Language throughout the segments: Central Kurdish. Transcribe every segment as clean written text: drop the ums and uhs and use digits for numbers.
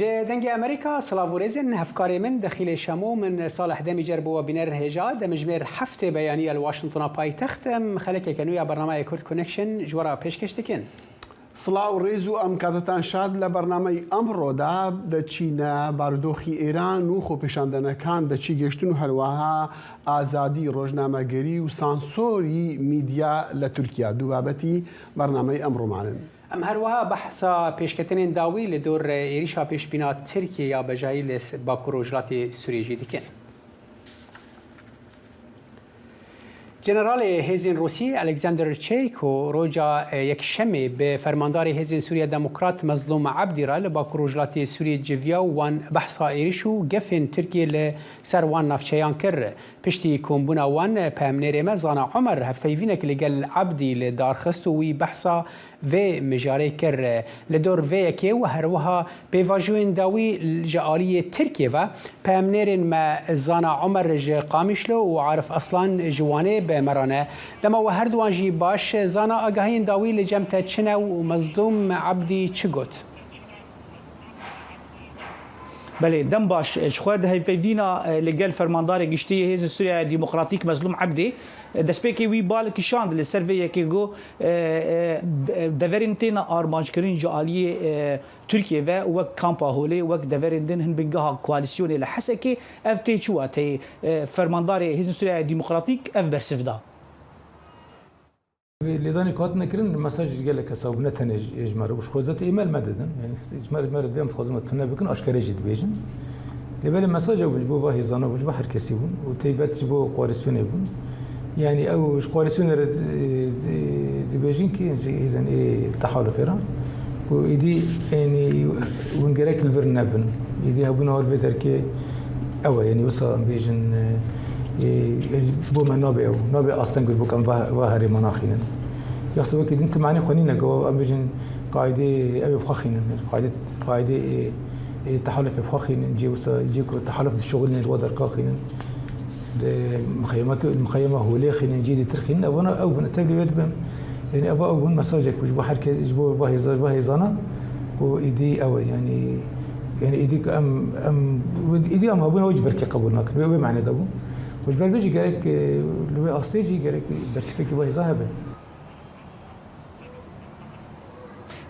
دنگ امریکا سلاوريزن هفكاري من دخيل شامو من صالح دمي جربوا بنر هجا دمجمير حفته بيانيه الواشنطن باي تختم خلك كانوا برنامج كورت كونكشن جورا بيشكشتكن سلااو ڕێز و ئەم کاتتان شاد لە بەرنامەی ئەمڕۆدا دەچینە بارودۆخی ئێران و خۆپێشاندنەکان دەچی گەشتن و هەروەها ئازادی ڕۆژنامەگەری و سانسۆری میدیا لە تورکیا دوو بابەتی بەرنامەی ئەمڕۆمانن. ام هروها بحثا پیشکتنین داوی لدور ایریشا پیشبینا ترکیه یا بجایی لباکو روجلات سوریجی دیکن. جنرال هیزن روسی الکساندر چیکو روجا یک شمه به فرماندار هیزن سوریا دموکرات مظلوم عبدی را لباکو روجلات سوریه جویا وان بحثا ایریشو گفن ترکیه لسر وان نفچیان کر پشتی کمبونا وان پامنیر مزانا عمر هفیوینک لگل عبدی لدارخستو وی بحثا و مجاره کر لدور و که و هروها بیواجوین داوی جالی ترکیه و پامنیرن ما زانا عمر ج قامیشلو و عارف اصلا جوانه به مرانه دما و هر دوان جی باش زانا آگاهین داوی لجمت چنه و مظلوم عبدی چه گوت؟ بله دم باش شخواد هیفینا لگل فرماندار گشتی هیز سوریا دموکراتیک مظلوم عبدی دسپیکی وی بال کشاند لسروی که گو دورینتین آرمانجکرین جالی ترکیه و وک کامپا هولی وک دورینتین هن بنگاه کواليسيون لحسکی اف تی چوا تی فرماندار هیز سوریا دموکراتیک اف برسفدا لذلك كات نكرن مساج قال لك صوب نتنج اجمر وش خوزت ايميل مددن يعني اجمر مرد بهم خوزمت تنا بكن اشكال جد بيجن لبال مساج او بجبو باهي زانا بجبو حر كسيبون وتيبات جبو قوارسون يبون يعني او قوارسون دي بيجن كي اذا ايه تحالف ايران ويدي يعني ونقراك البرنابن يدي هبونا هول بيتركي او يعني وصل بيجن بو من نابي اصلا قلت بكم واهري مناخين يحسبوا كده انت معني خونينا جو امبيجن قاعده ابي بخخين قاعده تحالف بخخين جيكو تحالف الشغل اللي ودر قاخين المخيمه هو ليه خين جيدي ترخين او بنا تبلي بدبم يعني ابو مساجك مش بحر كز جو باهي زانا وايدي او يعني ايديك ام ايدي ام ابونا وجبر كي قبولناك وي معنى دابو وش بالبيجي قالك لوي أستيجي قالك برسفيكي باهي ذهبه.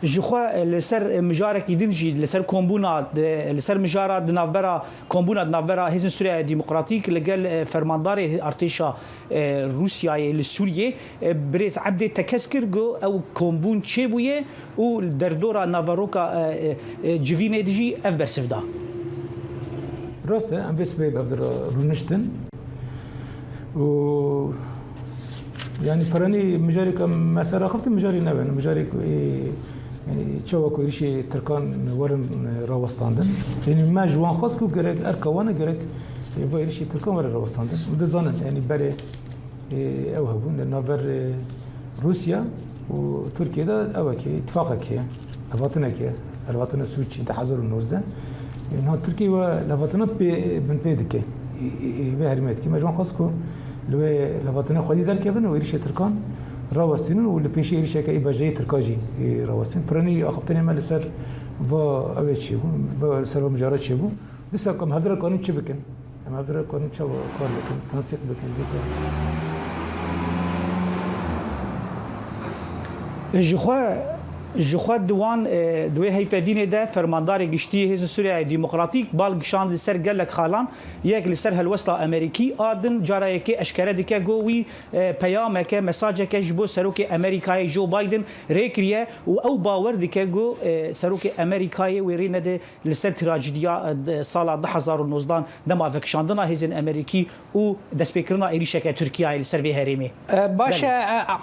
جخوا لسر مجارك يدنجي لسر كومبونا لسر مجارة دنافبرا كومبونا دنافبرا هيزن سوريا ديمقراطيك لقال فرمانداري ارتيشا روسيا لسوريا بريس عبد تكسكر جو او كومبون تشيبويه و دردورا نافاروكا جيفيني ديجي اف برسفدا. راسته ام بس بقدر رونشتن و يعني فراني مجاري كم مسار خفت مجاري نبن مجاري يعني تشوا كوريشي تركان ورن راوستاندن يعني ما جوان خاص كو جرك اركوانا جرك يبغى تركان ورن راوستاندن ودزانن يعني بري او هبون نافر روسيا وتركيا ده اوكي اتفاقك هي لفاتنك الوطن السوتشي تحذر النوزده انه تركيا ولفاتنا بن بيدك بهرمت كي مجموعه خاصكم لو لفاتنا خالي دار كبن ويريش تركان راوستين واللي بيشي يريش كاي باجي تركاجي راوستين براني اخفتني مال سر و اويتشي و سر مجارات شبو لسه كم هذا قانون تشبكن اما هذا قانون تشوا قال لكم تنسيق بكن جخوا دوان دوی هیفدینه ده فرماندار گشتی هیز سوریا دموکراتیک بال گشاند سر گلک خالان یک لسر هلوسلا امریکی آدن جارای که اشکره دیگه گویی پیام که مساج که جبو سروک امریکای جو بایدن ریکریه و او باور دیگه گو سروک امریکای ویرینه ده لسر تراجدیا سال 2019 دما فکشاندنا هیزن امریکی و دسپیکرنا ایریشه که ترکیه لسر وی هریمی باشه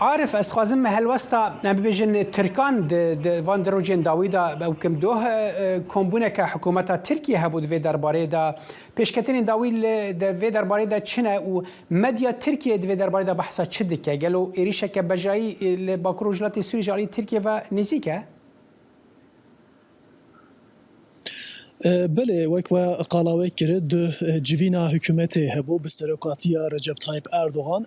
عارف اسخازم هلوستا نبیجن ترکان وان دروجين داويدا او كم دوه كومبونه كحكومه تركيا هبود في درباري دا پیشکتین داویل في درباري دا چنه و مديا تركيا في درباري دا بحثا چدكه قالوا ايريشا كبجاي لباكرو جلاتي سوري جالي تركيا و نزيكه بله وک و قلاوی کرد جوینا حکومتی هبو به سرکاتیا رجب طایب اردوغان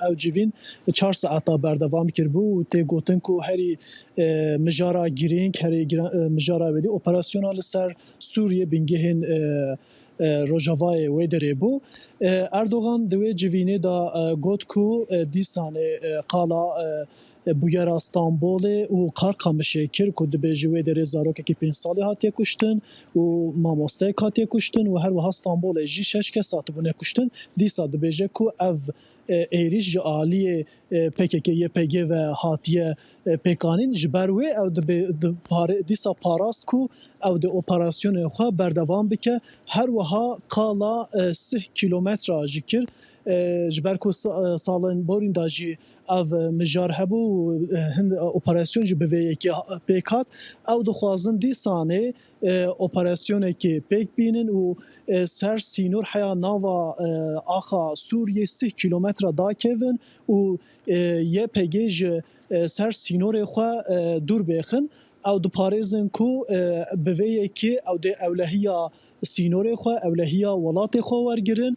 او جوین 4 ساعتا بردوام کربو و تی گوتن کو هری مجارا گیرینگ هری مجارا بدی اپراسیونال سر سوریه بنگهن روجاوای ویدره بو اردوغان دوی جوینه دا گوت کو دیسانه قالا بویرا استانبول و قارقامشه کر کو دبیجی ویدره زاروک کی 5 ساله هاتی کشتن و ماموسته هاتی کشتن و هر وها استانبول جی 6 کسات بونه کشتن دیسا دبیجه کو او ایریش عالی PKK YPG و هاتیه پیکانین جبروی او دیسا پاراست کو او د اپراسیون خو بردوام بکه هر وها قالا 3 کیلومتر جکر جبر کو سالن بورین داجی او مجار هبو هند اپراسیون جبوی کی پیکات او د خوازن دیسانه اپراسیون کی پیک بینن و سر سینور حیا ناوا آخا سوریه 3 کیلومتر دا کیون و یه پیگیج سر سینور خو دور بخن او د پاریزن کو بوی کی او د اولهیا سینور خو اولهیا ولات خو ورگرن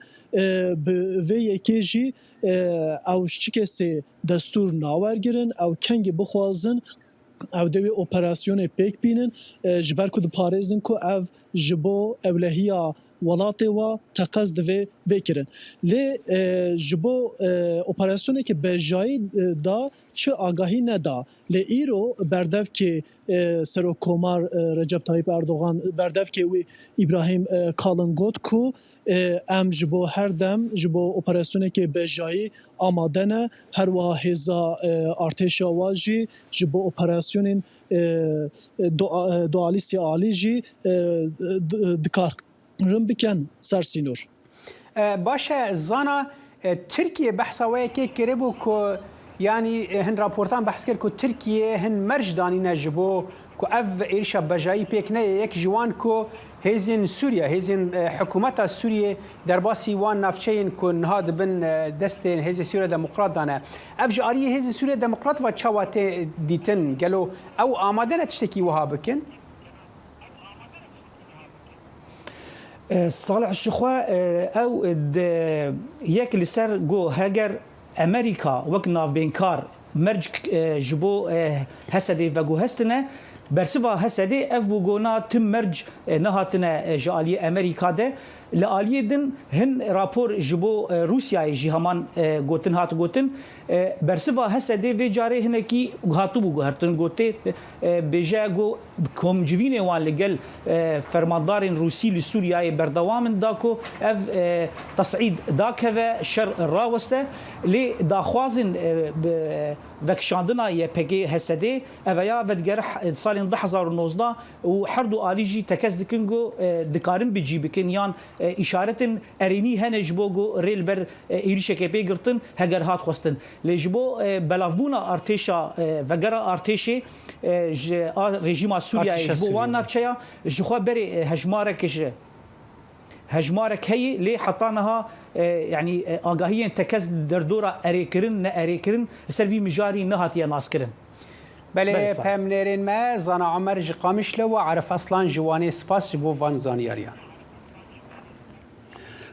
بوی کی جی او شکسه دستور ناورگرن او کنگ بخوازن او دوی اپراسیون پیک بینن جبر کو د پاریزن کو او جبو اولهیا ولات و تقصد و بکرن لی جبو اپراسیونی که به جای دا چه آگاهی ندا لی ایرو بردف که سرو کمار رجب طایب اردوغان بردف که وی ابراهیم کالنگوت کو ام جبو هر دم جبو اپراسیونی که به جای آماده نه هر واحزا ارتش واجی جبو اپراسیون دوالیسی عالی جی دکار رم بکن سر سینور باشه زانا ترکیه بحثا وی که کربو که یعنی هن راپورتان بحث کرد که ترکیه هن مرج دانی نجبو که اف ایرشا بجایی پیک نه یک جوان که هزین سوریا هزین حکومت سوریه در باسی وان نافچین که نهاد بن دستین هزین سوریا دموکرات دانه اف جاری هزین سوریا دموکرات و چوات دیتن گلو او آماده نتشتکی وها بکن صالح الشخوا او یک لسر گو هگر امریکا وک ناف بینکار مرج جبو هسدی و گو هستنه برسوا هسدی اف بو گونا تم مرج نهاتنه جالی امریکا ده لآلیه دن هن راپور جبو روسیا جی همان گوتن هات گوتن برسوا هسدی و جاره هنکی هاتو بو هرتن گوته بجا گو کم جوینه وان لگل فرماندارین روسی لسوریای بردوامن داکو اف تصعید داکه و شر راوسته لی داخوازن وکشاندنا یه پگی هسدی اویا ودگر سال 2019 و هر دو آلیجی تکز دکنگو دکارن بجی بکن یان اشارتن ارینی هنج بوگو ریل بر ایریشه که بگرتن هگر هات خواستن لجبو بلافبونا ارتشا وگرا ارتشی رژیم سوریا جبو وان نافچیا جخوا بری هجمارك هي لي حطانها يعني آگاهی تکز در دورا اریکرن نه اریکرن سروی مجاری نهاتیه ناسکرن بله پامنرین ما زانا عمر جقامش لو عرف اصلا جوانی سپاس جبو وان زانیاریان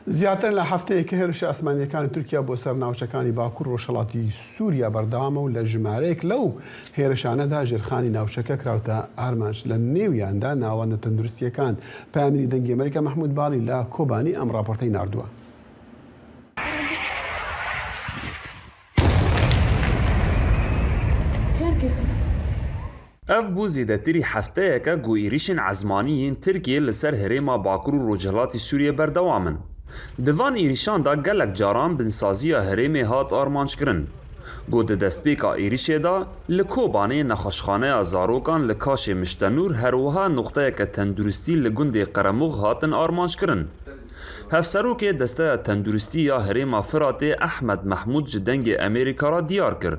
زیاتر لە هەفتەیەکە هێرش ئاسمانیەکانی تورکیا بۆ سەر ناوچەکانی باکوور ڕۆژهەڵاتی سووریا بەردەوامە و لە ژمارەیەک لەو هێرشانەدا ژێرخانی ناوچەکە کراوتە ئارمانج لە نێویاندا ناوەندە تەندروستیەکان پامینی دەنگی ئەمریکا مەحموود باڵی لە کۆبانی ئەم راپۆرتەی ناردووە. اف بو زیدتری هفتەیەکە گو ئێریشên عزمانیین ترکیە لەسەر هەرێما باکوور و ڕۆژهەڵاتی سووریە بەردەوامن. Divan êrişanda gelek caran binsaziya herêmê hat armançkirin. Got di destpêka êrişê da li Kobanê nexweşxaneya zarokan li Kaşê Miştenûr herwiha noxteyeke tenduristî li gundê Qeremox hatin armançkirin. Hevserokê desteya tenduristî ya herêma Firatê Ehmed Mehmûd ji dengê Amerîka ra diyar kir.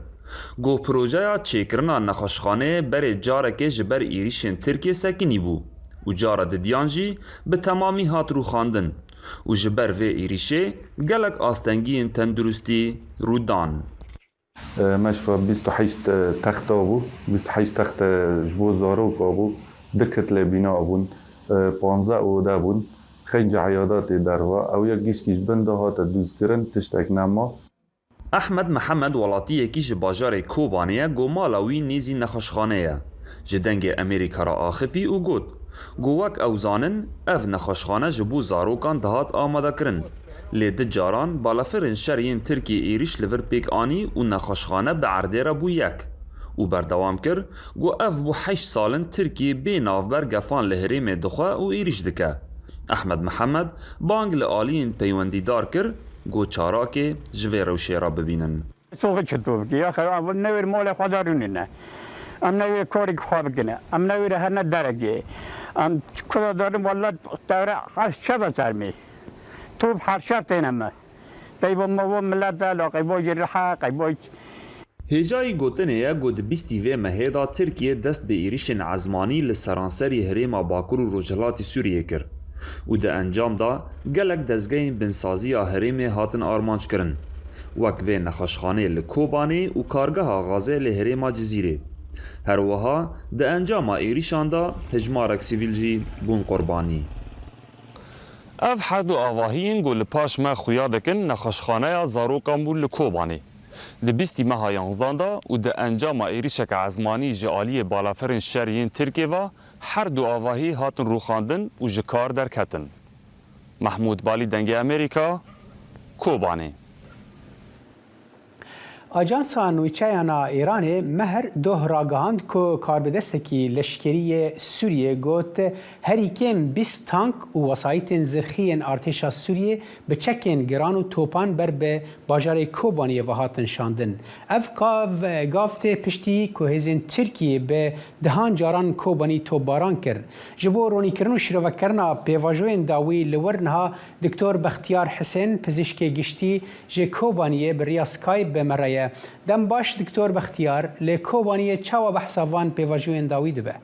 Got projeya çêkirina nexweşxaneyê berê carekê ji ber êrişên Tirkiye sekinî bû û cara didiyan jî bi temamî hat rûxandin. û ji ber vê êrişê gelek astengiyên tenduristî rûdan. مشفى 28 تخت ابو 28 تخت جبو زارو ابو دكت لبناء ابون 15 و دابون خنج عيادات دروا او يكيش كيش بنده هات دوز كرن تشتك نما. احمد محمد ولاطیه کی ji bajarê Kobaniyê gomala wî nêzî nexweşxane ye. Ji dengê Amerîka ra axivî û got, wek ew zanin ev nexweşxane ji bo zarokan dihat amadekirin. Lê di caran balafirên şeriyên Tirkiye êriş li vir pêk anî û nexweşxane bi erdê re bû yek. û berdewam kir, got ev bû 8 salin Tirkiye bê navber gefan li herêmê dixwe û êriş dike. Ahmed محمد bang li aliyên peywendîdar kir, got çarakê ji vê rewşê re bibînin. Soğuk çıtır ki ya xeyr ne ver mala xadarunne. Am ne ver korik xabgine. Am ne ver her ne dergi. Am çukura darım vallahi tevre aşağı sermi. Top her şartın ama. Tayyib mavo millet ala qaybo jirha qaybo. Hêjayî gotinê ye got di bîstî vê mehêda Tirkiye dest bi êrişên ezmanî li seranserî herêma Bakur û Rojhilatê Sûriyê kir. û di encam da gelek dezgehên binsaziya herêmê hatin armançkirin. Wek vê nexweşxanê li Kobanê û kargeha Gazê li herêma Cizîrê. Her wiha di encama êrişan da hejmarek sivîl jî bûn qurbanî. Ev herd û avahiyên got li paş me xuya dikin nexweşxaneya zarokan bûn li Kobanê. Di bîstî meha 11 da û di encama êrişeka ezmanî ji aliyê balafirên şeriyên Tirkiye ve her du avahî hatin rûxandin û ji kar derketin. Mahmud Balî dengê Amerîka, Kobanê. Ajansa Nûçeyana Îranê meher doh ragihand ku karbidestekî leşkeriyê Sûriyê got herî kêm 20 tank û wesayîtên zirxî artêşa Sûriyê bi çekên giran û topan ber bi bajarê Kobaniyê ve hatin şandin. Ev gav tê piştî ku hêzên Tirkiyê bi dihan caran Kobanî topbaran kir. Ji bo ronîkirin û şîrevekirina pêvajoyên dawî li wir niha Diktor Bextiyar Hisên pizîşkê giştî ji Kobaniyê bi riya Skype bimere. دم باش دکتور بختیار لی کوبانیه چاوا بحثوان پیواجوین داوی دبه.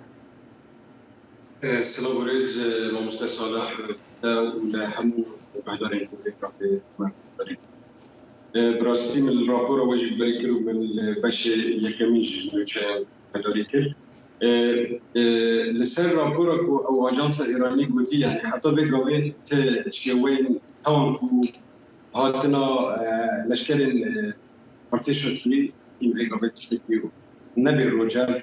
السلام عليكم ماموستا صالح ولا حمو بعدين براستي من الرابور واجب بريكل ومن باش يكميج نوتشا بريكل لسر رابورك او اجانس ايراني قلتي يعني حتى بيقوي تشوين تونكو هاتنا لشكل ارتش السوري يملك بتشتكي النبي الرجال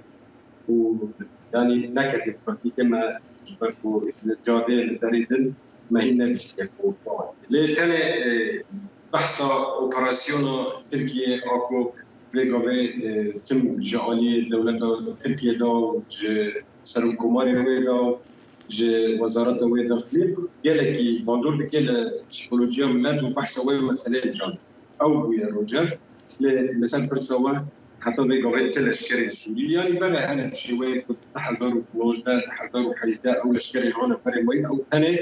ويعني نكت كما جبركو الجادين تريدن ما هي نبيشتكو لتاني بحث اوبراسيون تركيا اكو بيغوي تم جالي دولة تركيا دو سركوماري ويدا وزارة ويدا فليب يلكي بندور بكل بسيكولوجيا ملات وبحث وي مسألة جان او يا رجال مثلا برسوا حتى بيقوي الاشكال السوريه يعني بلا انا شويه كنت تحضر وجدان تحضر حيث او الاشكال هون فريموي او انا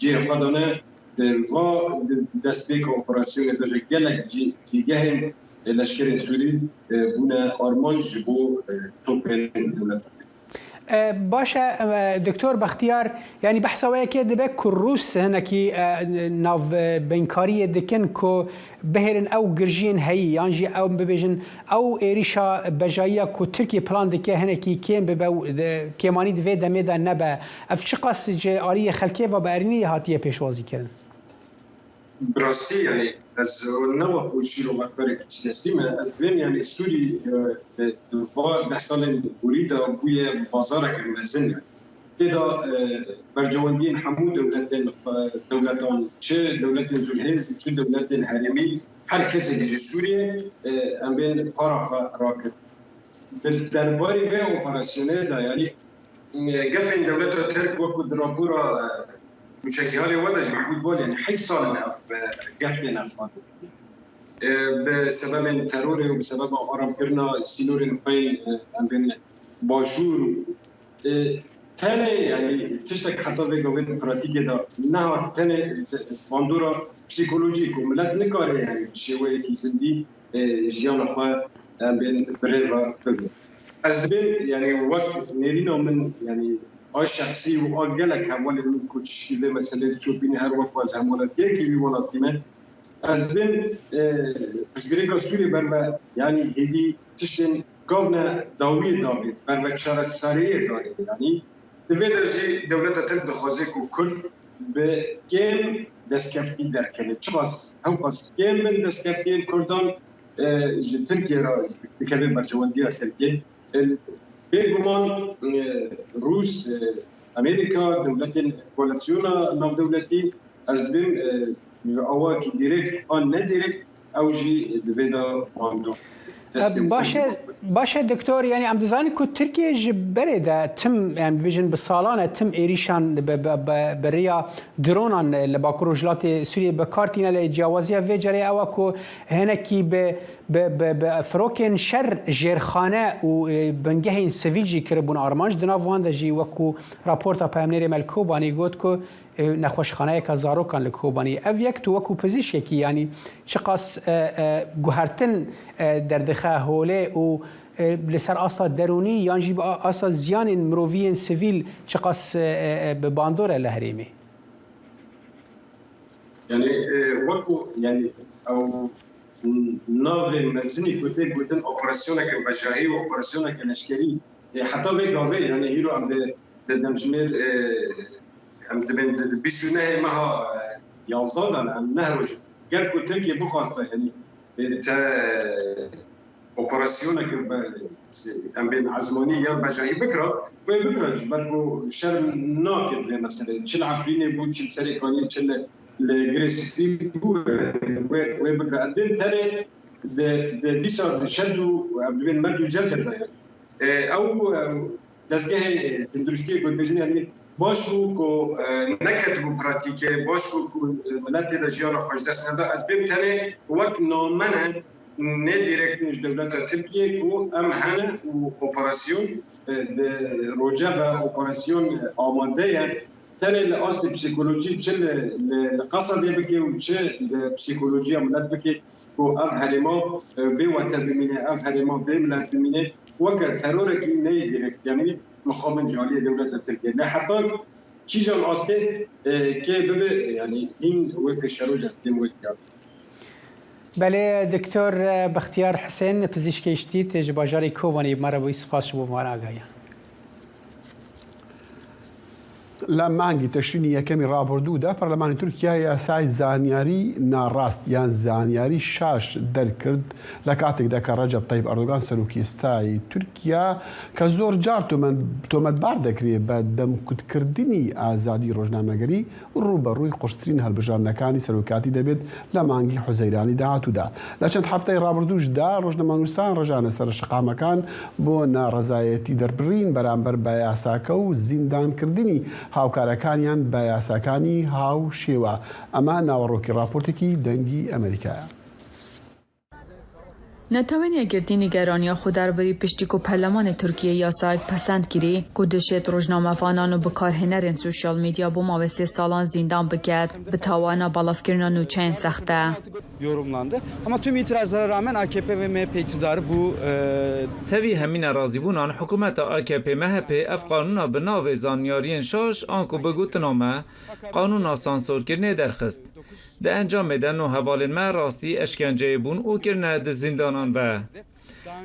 جي فضنا الفا دسبيك اوبراسيون دوجا جالك جي تجاه الاشكال السوري بنا ارمانج بو توبين دولت باشه دکتر بختیار یعنی بحثوایی که دبه کروس هنکی ناو بینکاری دکن که بهرن او گرجین هایی یعنی او ببیجن او ایریشا بجایی که ترکیه پلان دکه هنکی کم ببه کمانی دوی دمه دا نبه اف چه قصد جه آلی خلکه و بارنی هاتیه پیشوازی کرن؟ براستی یعنی از نوع وشیرو مکبره کشیدستی من از بین یعنی سوری و 10 سال بوریدا بوی بازار که مزنه لذا برجواندین حمود دولتان چه دولت زلهز و چه دولت هرمی هر کسی دیجی سوریه ام بین طرف راکد درباری به اپراسیونه دا یعنی قفل دولت ترک وکو درابورا مشكلة وضع محمود بول يعني حي صار نف قفلنا فاضي بسبب الترور وبسبب أرام كرنا سينور نفين بين باشور تاني يعني تشتك حتى في قوين براتيكي دا نهار تاني باندورا بسيكولوجيك وملات نكاري يعني شوية كيزندي جيانا خوا بين بريفا كله أزبين يعني وقت نيرينا من يعني شخصی و آگلک هموال من کوچیله مثلا شوپینی هر وقت از هموالات یکی بیواناتیمه از بین پسگریگا سوری برو یعنی هیدی تشتین گاونا داوی داوید برو چرا سریع دارید یعنی دویده جی دولت ترک دخوازه که کرد به گیم دستکفتی درکنه چقاس هم قاس گیم من دستکفتی کردان جی ترکیه را بکبه برجواندی ترکیه بگمان روس امریکا دولت کوالاسیون ناف دولتی از بین آوا که دیرک آن ندیرک او جی دویده باندو باشه دکتور یعنی ام دزانی که ترکیه جبره ده تم يعني بيجن بالصالانه تم ايريشان بريا درونان لباكو رجلات سوريا بكارتينا لجوازيه فيجري او كو هناكي بفروكن شر جيرخانه وبنجهين سيفيل جي كربون ارمانج دنافوان جي وكو رابورتا بامنيري ملكوباني گوتكو نخوشخانه که زاروکان لکوبانی او یک تو وکو پزیشه کی یعنی چقاس گوهرتن در دخه هوله و لسر اصلا درونی یعنی جیب اصلا زیان مروفین سیویل چقاس به باندور لهریمی یعنی وکو یعنی او ناوی مزنی کتی گوتن اپراسیونه که بجاهی و اپراسیونه که نشکری حتی به گاوه یعنی هیرو هم ده دمجمیر ام دبن بيسونه مها يازدان ام نهرج قال كنت تركيا بخاصة يعني تا اوبراسيونك ام بين عزمانية بجاي بكره جبركو شر ناكد مثلا تشل عفريني بو تشل سريكاني تشل الجريسيتي بو وبكره ادين تاني ده ديسار شدو بين مدو الجزر او دستگاه تندرستی بود بزنی یعنی باشو کو نکت بو پراتیکه باشو کو ملت دجیار خوش دست نده از بیم تنه وقت نامنه نه دیرکت نش دولت ترکیه کو ام هنه و اپراسیون روجه و اپراسیون آماده تنه لأصل پسیکولوژی چه لقصد بکی و چه پسیکولوژی ملت بکی کو اف هرما به وطن بمینه اف هرما به ملت بمینه وكر ترورك نهي ديركت يعني مخابن جالية دولة تركيا لا حتى كي جان أصله كي بده يعني إن وك الشروجة دم وكيا بله دكتور بختیار حسین پزشکی اشتیت جباجاری کوبانی مرا بوی سپاس بو مارا آگایا لە مانگی تەشرینی یەکەمی ڕابردوودا پەرلەمانی تورکیا یاسای زانیاری ناڕاست یان زانیاری شاش دەرکرد لە کاتێکدا کە ڕەجەب تایب ئەردۆغان سەرۆکی ئێستای تورکیا کە زۆر جار تۆمەتبار دەکرێت بە دەمکوتکردنی ئازادی ڕۆژنامەگەری ڕوبەڕووی قورسترین هەڵبژاردنەکانی سەرۆکاتی دەبێت لە مانگی حوزەیرانی داهاتوودا لە چەند هەفتەی ڕابردووشدا ڕۆژنامەنووسان ڕژانە سەر شقامەکان بۆ ناڕەزایەتی دەربڕین بەرامبەر بە یاساکە و زیندانکردنی هاوکارەکانیان بە یاساکانی هاو شێوە ئەمە ناوەڕۆکی راپۆرتێکی دەنگی ئەمریکایە. نتوان یکردی نگرانی خود درباره پشتی کو پارلمان ترکیه یاسایک پسند کردی که دشت روزنامه فانان و بکارهنرین سوشال میدیا بو ماوسه سالان زندان بکرد به تاوانا بالافکرنا نوچین سخته. yorumlandı. Ama tüm itirazlara rağmen AKP ve MHP iktidarı bu tabii همین راضیبونان حکومت AKP MHP اف قانونا به ناو زانیارین شاش آنکو بگوتنامه قانونا سانسور کرنه درخست. ده انجام دن و حوالین ما راستی اشکنجه بون او کرنه ده زندانان به.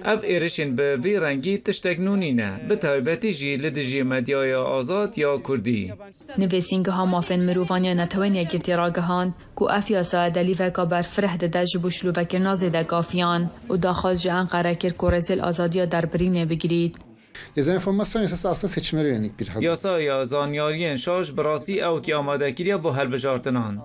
اف ایرشین به وی رنگی تشتگنونی نه به تایبتی جی لدجی مدیای آزاد یا کردی. نویسینگ ها مافن مروفانیا نتوانی گرتی راگهان کو افیاسا دلی وکا بر فرهد دج بوشلو وکر نازه ده گافیان و داخواست جان قرار کر کورزل آزادیا در برینه بگیرید. Dezenformasyon yasası aslında seçimlere yönelik bir hazır. Yasa zaniyariyen şaş براستی او کی آماده کریه با هلبجارتنان.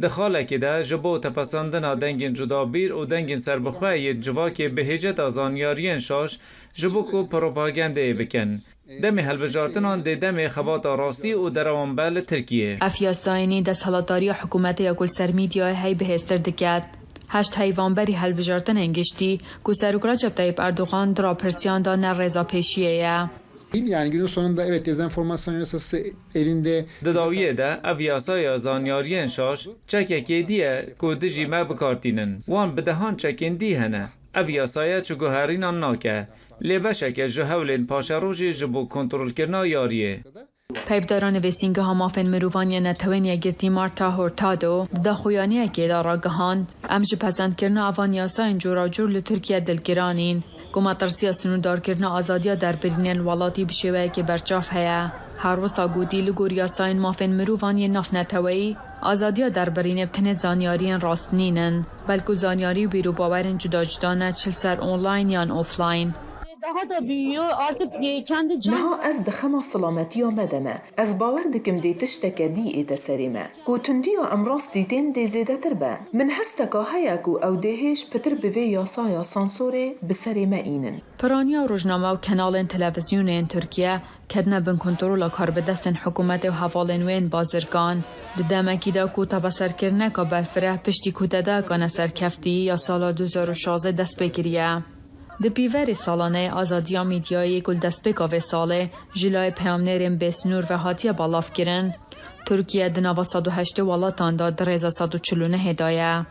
دخاله که ده جبو تپسندنا دنگین جدابیر و دنگین سربخواه جواک بهجت زانیارین شاش جبو کو پروپاگنده بکن. دم هلبجارتنان ده دم خبات راستی و دروان بل ترکیه. افیاساینی دست حالاتاری حکومت یا کل سر میدیا هی بهستر دکت. هشت حیوانبری هلبجارتن انگشتی که سرک رجب طیب اردوغان درا پرسیان دا نرزا پیشیه. Yani günün sonunda evet dezenformasyon yasası elinde. Dadawiye de ev yasaya zanyariyên şaş çekekê diye ku dijî me bikartînin. Wan bi dehan çekendî hene. Ev yasaya çi guherînan nake. Lê beşeke ji hewlên paşerojê ji bo kontrolkirina yariyê. پیبداران ویسینگه همافن مروانی نتوین یگرتی مارتا هورتادو دا خویانی که را گهاند امج پسند کرنا اوان یاساین جورا جور لترکیه دلگرانین گما ترسیا سنودار کرنا آزادیا در برینن ولاتی بشوه که برچاف هیا هر وسا گودی لگور یاساین مافن مروانی نف نتوی آزادیا در برین بتن زانیارین راست نینن بلکو زانیاری بیرو باورن جدا جدانه چل سر اونلاین یا اوفلاین نها از دخما سلامتی آمدمه از باور دکم دی تشتک دی ایت سریمه کو تندیا امراس دیتین دی زیده تر به من هستکا هیا کو او دیهش پتر بوی یاسایا سانسوره بسریمه اینن پرانیا روزنامه و کانال تلویزیون ترکیه کدنا بن کنترل کار بدستن حکومت و حوالن وین بازرگان ددمکی دا کو تبصر کرنه که بلفره پشتی کودده که نسر کفتی یا سال 2016 دست بگیریه. د پیوری سالانه آزادیا میدیایی گل دست بگاوه ساله جلای پیامنرین بسنور و حاتیه بالاف گرن ترکیه دنوا 108 ولاتان داد رزا 149 هدایه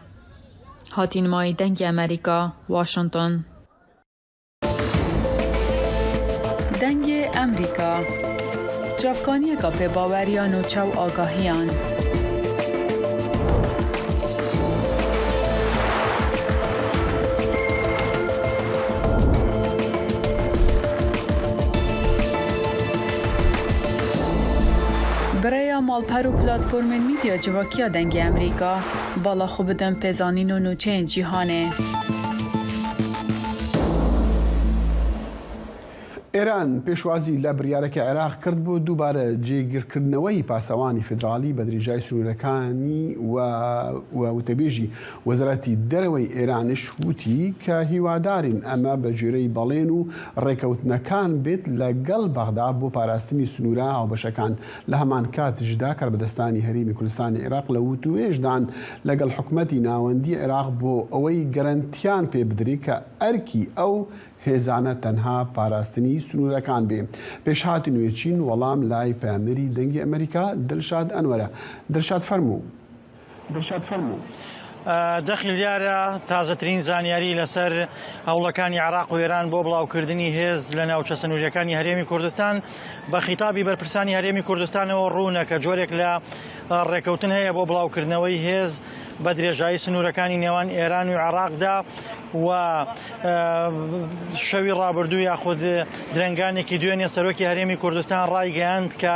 حاتی نمایی دنگ امریکا واشنطن دنگ امریکا جافکانی که به باوریان و چو آگاهیان برای مالپر و پلاتفورم میدیا جواکیا دنگ امریکا بالا خوب دم پزانین و نوچه جیهانه ئێران پێشوازی لە بڕیارەکە عێراق کرد بۆ دووبارە جێگیرکردنەوەی پاسەوانی فیدراڵی بە درێژای سنوورەکانی و وتەبێژی وەزارەتی دەرەوەی ئێرانش وتی کە هیوادارین ئەمە بە ژێرەی بەڵێن و ڕێکەوتنەکان بێت لەگەڵ بەغدا بۆ پاراستنی سنوورە هاوبەشەکان لە هەمان کاتشدا کاربەدەستانی هەرێمی کوردستانی عێراق لە وتوێژدان لەگەڵ حکومەتی ناوەندی عێراق بۆ ئەوەی گەرەنتیان پێ بدرێت کە ئەرکی ئەو هێزانە تەنها پاراستنی سنوورەکان بێ پێشهاتی نوێچین وەڵام لای پامێری دەنگی ئەمریکا دڵشاد ئەنوەرە دڵشاد فەرموو دەخیل دیارە تازەترین زانیاری لەسەر هەوڵەکانی عێراق و ئێران بۆ بڵاوکردنی هێز لە ناوچە سنووریەکانی هەرێمی کوردستان بە خیتابی بەرپرسانی هەرێمی کوردستانەوە ڕوونە کە جۆرێک لە ڕێکەوتن هەیە بۆ بڵاوکردنەوەی هێز بە درێژایی سنوورەکانی نێوان ئێران و عێراقدا و شەوی ڕابردوو یاخود درنگانێکی دوێنێ سەرۆکی هەرێمی کوردستان ڕایگەیاند کە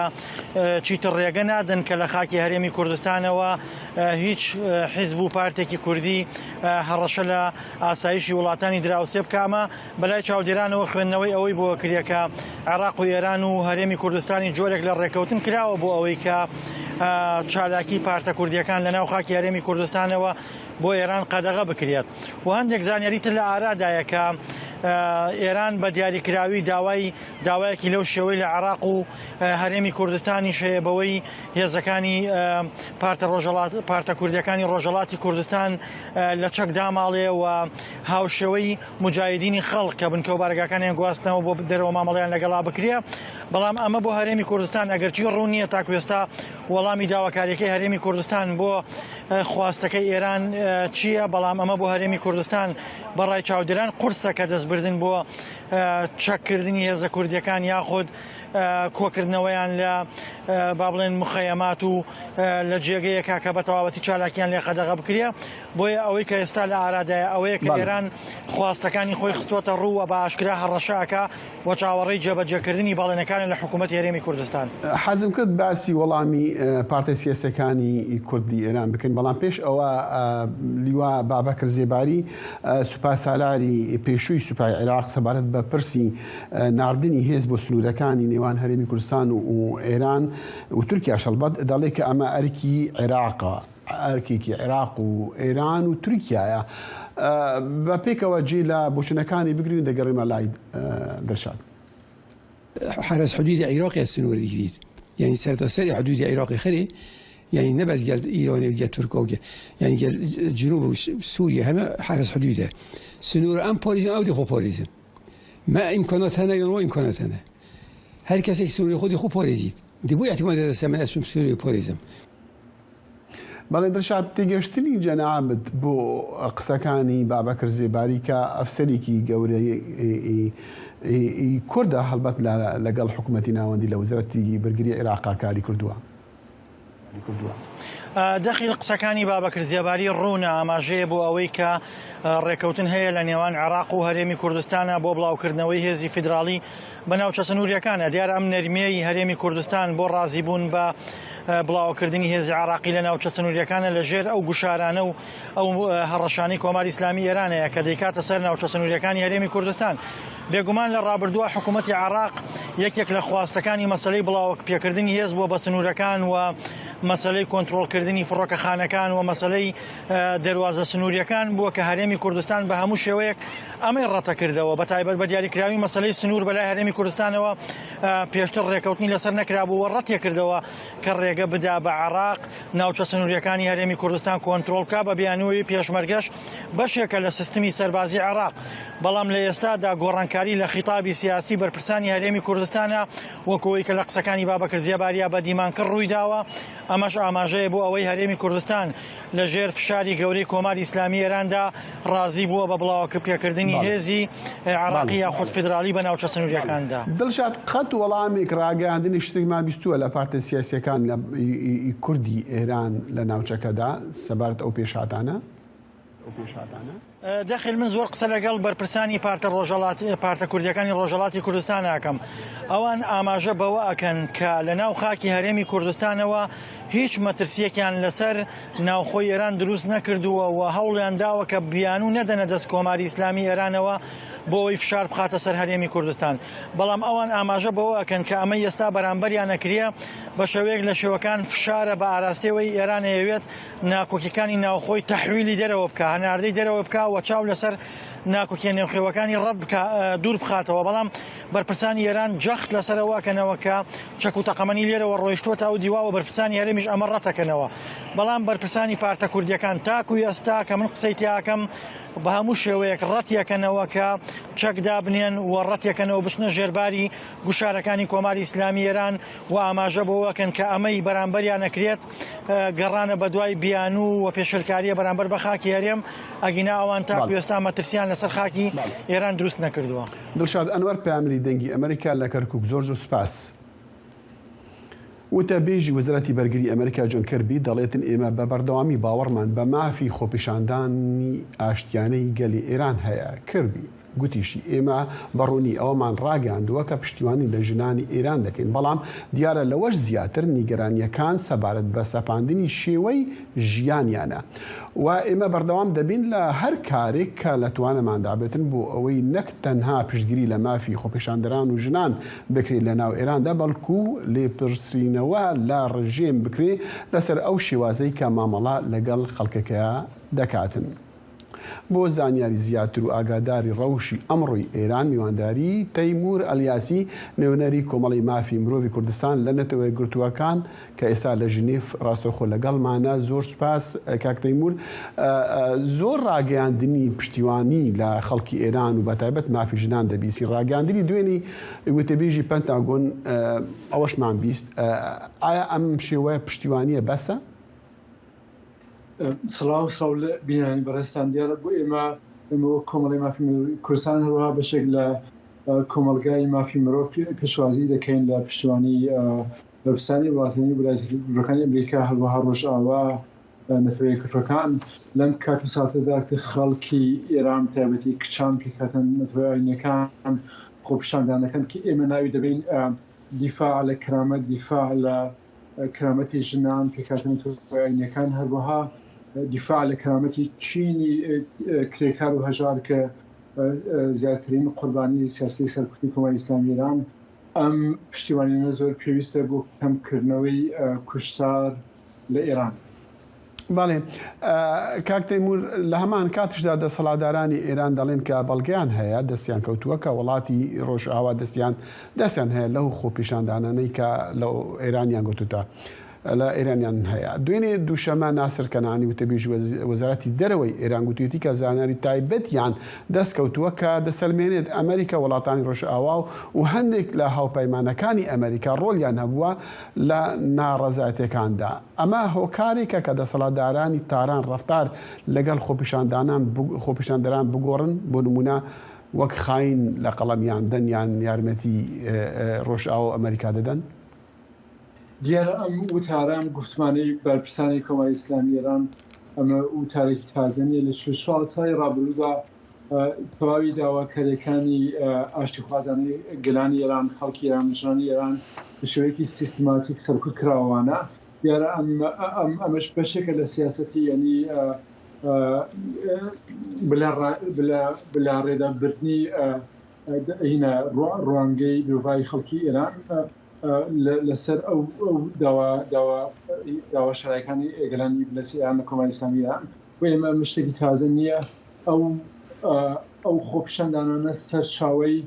چیتر ڕێگە نادن کە لە خاکی هەرێمی کوردستانەوە هیچ حیزب و پارتێکی کوردی هەڕەشە لە ئاسایشی وڵاتانی دراوسێ بکامە بەلای چاودێرانەوە خوێندنەوەی ئەوەی بۆ کریەکە عێراق و ئێران و هەرێمی کوردستانی جۆرێک لە ڕێکەوتن کراوە بۆ ئەوەی کە چالاکی پارتە کوردیەکان لە ناو خاکی هەرێمی کوردستانەوە بۆ ئێران قەدەغە بکرێت و هەندێک زانیاریتر لە ئارادایە کە ئێران بە دیاریکراوی داوایەکی لەو شێوەی لە عێراق و هەرێمی کوردستانی شەیە بەوەی هێزەکانی پارتە کوردیەکانی ڕۆژهەڵاتی کوردستان لە چەک داماڵێ و هاوشێوەی مجاهدینی خەڵک کە بنکەو بارگاکانیان گواستنەوە بۆ دەرەوە مامەڵەیان لەگەڵا بکرێ بەڵام ئەمە بۆ هەرێمی کوردستان ئەگەرچی ڕوو نییە تاکو ئێستا وەڵامی داواکاریەکەی هەرێمی کوردستان بۆ خواستەکەی ئێران چییە بەڵام ئەمە بۆ هەرێمی کوردستان بەڕای چاودێران قورسە کە دەستبردن بۆ چەککردنی هێزە کوردیەکان یاخود کۆکردنەوەیان لە با بڵێن مخەیەمات و لە جێگەیەکە کە بە تەواوەتی چالاکیان لێ قەدەغە بکرێ بۆیە ئەوەی کە ئێستا لە ئارادایە ئەوەیە کە ئێران خواستەکانی خۆی خستوەتە ڕوو و بە ئاشکرا هەڕەشەکە و چاوەڕێی جێبەجێکردنی باڵێنەکانی لە حکوومەتی هەرێمی کوردستان حەزم کرد باسی وەڵامی پارتە سیاسەکانی کوردی ئێران بکەین بەڵام پێش ئەوە لیوا بابەکر زێباری سوپاسالاری پێشووی سوپای عێراق سەبارەت بە پرسی ناردنی هێز بۆ سنوورەکانی نێوان هەرێمی کوردستان و ئێران و تورکیا شەڵبەت دەڵێ کە ئەمە ئەرکی عێراقە ئەرکێکی عێراق و ئێران و تورکیایە بە پێکەوە جێ لە بۆشنەکانی بگرین دەگەڕێمە لای دڵشاد حرس حدود عراق السنور الجديد يعني سرتاسر حدود عراق خيري يعني نبذ قال ايران وقال تركيا وقال يعني قال جنوب سوريا هم حرس حدوده سنور ام بوليزم او دو بوليزم ما امكانات هنا ولا امكانات هنا هر کسی سنوری خودی خوب پاریزید دی بو اعتماد دەستە من اسم سنوری پاریزم بەڵێ دڵشاد تێگەشتنی جەنابەت بۆ قسەکانی بابەکر زێباری کە ئەفسەرێکی گەورەی کوردە هەڵبەت لەگەڵ حکوومەتی ناوەندی لە وەزارەتی بەرگری عێراق کاری کردووە. دەخیل قسەکانی بابەکر زیێباری ڕوونە ئاماژەیە بۆ ئەوەی کە ڕێکەوتن هەیە لە نێوان عێراق و هەرێمی کوردستانە بۆ بڵاوکردنەوەی هێزی فیدراڵی بەناوچە سنووریەکانە. دیارە ئەم نەرمیەی هەرێمی کوردستان بۆ ڕازیبوون بە بڵاوکردنی هێزی عراقی لە ناوچە سنووریەکانە لە ژێر ئەو گوشارانە و ئەو هەڕەشانی کۆماری ئیسلامی ئێرانەیە کە دەیکاتە سەر ناوچە سنووریەکانی هەرێمی کوردستان. بێگومان لە ڕابردووە حکوومەتی عراق یەکێک لە خواستەکانی مەسلەی بڵاو پێکردنی هێز بۆ بە سنوورەکان و مەسلەی کۆنتترۆلکردنی فڕۆکەخانەکان و مەسلەی دەواازە سنووریەکان بووە کە هەرێمی کوردستان بە هەموو شێوەیەک ئەمەی ڕەتە کردەوە بە تایبەت بە دیاریکراوی مەسلەی سنوور بەلای هەرێمی کوردستانەوە پێشتر ڕێکەوتنی لەسەر نەکرابوو ڕەتێ کردەوە کە ڕێگە بدا بە عراق ناوچە سنووریەکانی هەرێمی کوردستان کۆنتترۆلکە بە بیانووی پێشمەرگەش بەشێکە لە سیستمی سەربازی عراق. بەڵام لە ئێستادا گۆڕانکاری لە خیتابی سیاسی بەرپرسانی هەرێمی کوردستانە وەکەوەی کە لە قسەکانی بابەکر زیێباریە بە دیمانکرد ڕووی داوە. ئەمەش ئاماژەیە بۆ ئەوەی هەرێمی کوردستان لە ژێر فشاری گەورەی کۆماری ئیسلامی ئێراندا ڕازی بووە بە بڵاوکە پێکردنی هێزی عراقی یاخود فیدراڵی بە ناوچە سنووریەکاندا. دڵشاد قەت وەڵامێک ڕاگەاندنی شتێکمان بیستووە لە پارتە سیاسیەکان لە کوردی ئێران لە ناوچەکەدا سەبارەت ئەو پێشهاتانە؟ دەخیل من زۆر قسە لەگەڵ بەرپرسانی پارتە کوردیەکانی ڕۆژهەڵاتی کوردستان ئاکەم. ئەوان ئاماژە بەوە ئەکەن کە لە ناو خاکی هەرێمی کوردستانەوە هیچ مەترسیەکیان لەسەر ناوخۆی ئێران دروست نەکردووە و هەوڵیان داوە کە بیانوو نەدەنە دەست کۆماری ئیسلامی ئێرانەوە بۆ ئەوەی فشار بخاتە سەر هەرێمی کوردستان. بەڵام ئەوان ئاماژە بەوە ئەکەن کە ئەمە ئێستا بەرامبەریان نەکرێ بە شێوەیەک لە شێوەکان فشارە بە ئاراستەوەی ئێران ئەوێت ناکۆکیەکانی ناوخۆی تەحویلی دەرەوە بکە، هەناردەی دەرەوە بکە و چاو لەسەر ناکۆکیە نێوخێوەکانی ڕەت دوور بخاتەوە. بەڵام بەرپرسانی ئێران جەخت لەسەرەوەکەنەوە کە چەک و تەقەمەنی لێرەوە ڕۆیشتووە تا و دیواوە بەرپرسانی هەرێمیش ئەمە ڕەتەکەنەوە. بەڵام بەرپرسانی پارتە کوردیەکان تاکو ئێستا کە من قسەی تیاکەم بە هەموو شێوەیەک ڕەتیەکەنەوە کە چەک دابنێن و ڕەتیەکەنەوە بچنە ژێرباری گوشارەکانی کۆماری ئیسلامی ئێران و ئاماژە بۆوەکەن کە ئەمەی بەرامبەریان نەکرێت گەڕانە بە دوای بیانوو و پێشلکاریە بەرامبەر بە خاکی هەرێم ئەگینا ئەوان تاکو ئێستا مەترسیان لەسەر خاکی ئێران دروست نەکردووە. دڵشاد ئەنوەر پەیامەری دەنگی ئەمریکا لە کەرکووک زۆر سوپاس. وتەبێژی وەزارەتی بەرگری ئەمریکا جۆن کەربی دەڵێتن ئێمە بە بەردەوامی باوەڕمان بە مافی خۆپیشاندانی ئاشتیانەی گەلی ئێران هەیە. کەربی گوتیشی ئێمە بەڕوونی ئەوەمان ڕاگەاندووە کە پشتیوانی لە ژنانی ئێران دەکەین، بەڵام دیارە لەوەش زیاتر نیگەرانیەکان سەبارەت بە سەپاندنی شێوەی ژیانیانە و ئێمە بەردەوام دەبین لە هەر کارێک کە لە توانەماندا بێتن بۆ ئەوەی نەک تەنها پشتگیری لە مافی خۆپیشاندەران و ژنان بکرێت لە ناو ئێراندا، بەڵکو لێپرسینەوە لە ڕژێم بکرێ لەسەر ئەو شێوازەی کە مامەڵا لەگەڵ خەڵکەکەیە دەکاتن. بۆ زانیاری زیاتر و ئاگاداری ڕەوشی ئەمڕۆی ئێران میوانداری تەیمور ئەلیاسی نێونەری کۆمەڵی مافی مرۆڤی کوردستان لە نەتەوەی گرتووەکان کە ئێستا لە ژنێف ڕاستەوخۆ لەگەڵمانە. زۆر سوپاس کاک تەیمور. زۆر ڕاگەیاندنی پشتیوانی لە خەڵکی ئێران و بەتایبەت مافی ژنان دەبیسی. ڕاگەاندنی دوێنی وتەبێژی پەنتاگۆن ئەوەشمان بیست. ئایا ئەم شێوەیە پشتیوانیە بەسە؟ سڵاو لە بینانی بەڕێستان دیارە بۆ ئێمە کۆمەڵی مافی کوردستان هەروەها بەشێک لە کۆمەلگای مافی مرۆڤ پێشوازی دەکەین لە پشتیوانی بەرپرسانی وڵاتانی وڵاتانی ئەمریکا هەروەها ڕۆژئاوا نەتەوەی کردوەکان لەم کات و ساتەدا کە خەڵکی ئێران تایبەتی کچان پێکاتن نەتەوەی ئاینیەکان خۆپیشاندانەکەن کە ئێمە ناوی دەبین دیفاع لە کرامەت، دیفاع لە کرامەتی ژنان پێکاتن نەتەوەی ئاینیەکان، هەروەها دیفاع لە کرامەتی چینی کرێکار و هەژار کە زیاترین قوربانی سیاسی سەرکوتی کۆماری ئیسلامی ئێران. ئەم پشتیوانیانە زۆر پێویستە بۆ کەمکردنەوەی کوشتار لە ئێران. باڵێ کاک تەیمور لە هەمان کاتشدا دەسەڵاتدارانی ئێران دەڵێن کە بەڵگەیان هەیە دەستیان کەوتووە کە وڵاتی ڕۆژئاوا دەستیان هەیە لەو خۆپیشاندانانەی کە لە ئێرانیان گوتوتە لە ئێرانیان هەیە. دوێنێ دووشەمە ناسر کەنانی وتەبێژی وەزارەتی دەرەوەی ئێران گوتوێتی کە زانیاری تایبەتیان دەستکەوتووە کە دەسەلمێنێت ئەمریکا وڵاتانی ڕۆژئاوا و هەندێک لە هاوپەیمانەکانی ئەمریکا ڕۆلیان هەبووە لە ناڕەزایەتەکاندا. ئەمە هۆکارێکە کە دەسەڵاتدارانی تاران ڕەفتار لەگەڵ خۆپیشاندەران بگۆڕن. بۆ نمونە وەک خاین لە قەڵەمیان دەنیان یارمەتی ڕۆژئاو ئەمریکا دەدەن؟ دیارە ئەم وتارەم گفتمانەی بەرپرسانی کۆماری ئیسلامی ئێران ئەمە وتارێکی تازەنیە لە 4 ساڵی ڕابردوودا تەواوی داواکاریەکانی ئاشتیخوازانەی گەلانی ئێران خەڵکی ئێران ژنانی ئێران بە شێوەیەکی سیستماتیک سەرکوت کراوانە دیارە ئەمەش بەشێکە لە سیاسەتی یعنی بلا ڕێدابردنی هینە ڕوانگەی دروڤای خەڵکی ئێران لەسەر ئەو داوا شارەکانی ئێگەلانی بلەسی ئێران لە کۆماری ئیسلامی ئێران بۆ ئێمە شتێکی تازە نییە ئەو خۆپیشاندانانە سەرچاوەی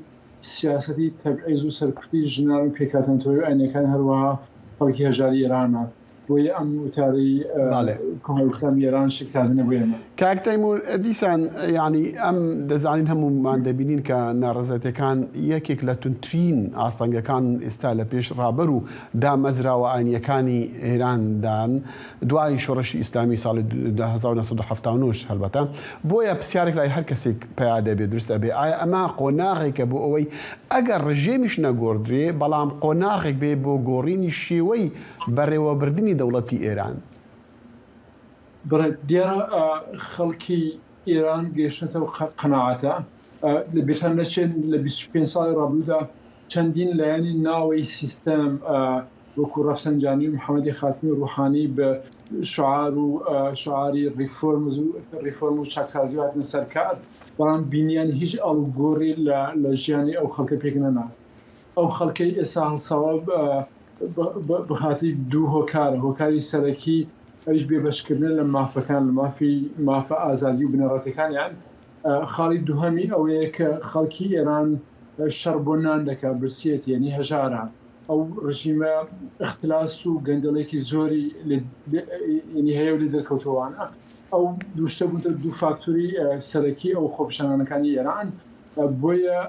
سیاسەتی تەبعیض و سەرکوتی ژنان و پێکهاتنەوەی ئاینەکان هەروەها خەڵکی هەژاری ئێرانە بۆیە ئەم وتارەی کۆماری ئیسلامی ئێران شێک تازەنە بۆ ئێمە. کاک تەیموور دیسان یعنی ئەم دەزانین هەمومان دەبینین کە ناڕەزەتەکان یەکێک لە تونترین ئاستەنگەکان ئێستا لە پێش ڕابەر و دامەزراوە ئاینیەکانی ئێراندان دوای شۆڕشی ئیسلامی ساڵی 1970 هەلبەتە بۆیە پرسیارێک لای هەر کەسێک پەیادە بێ دروستە بێ ئایا ئەمە قۆناغێکە بۆ ئەوەی ئەگەر ڕژێمیش نەگۆڕدرێ بەڵام قۆناغێک بێ بۆ گۆڕینی شێوەی بەڕێوەبردننی دەوڵەتی ئێران؟ دیارە خەڵکی ئێران گەیشتنەوە قەناعەتە لە بێتان نەچێن لە 25 ساڵی ڕابردوودا چەندین لایەنی ناوەی سیستەم وەکو ڕەفسەنجانی و محەممەدی خاتمی ڕوحانی بە شعار و شعاری ریفۆرم و چاکسازی و هاتنە سەرکار بەڵام بینیان هیچ ئەڵگۆڕی لە ژیانی ئەو خەڵکە پێک نەنا ئەو خەڵکەی ئێستا هەڵساوە بەخاتی دوو هۆکاری سەرەکی ئەویش بێبەشکردن لە مافەکان لە مافە ئازادی و بنەڕەتەکانیان خاڵی دووهەمی ئەوەیە کە خەڵکی ئێران شەڕ بۆ نان دەکات برسێت یعنی هەژارە ئەو ڕژیمە اختلاس و گەندەڵێکی زۆری هەیە و لێ دەرکەوتوانە ئەو دووشتە بوون دوو فاکتوری سەرەکی ئەو خۆپیشاندانەکانی ئێران بۆیە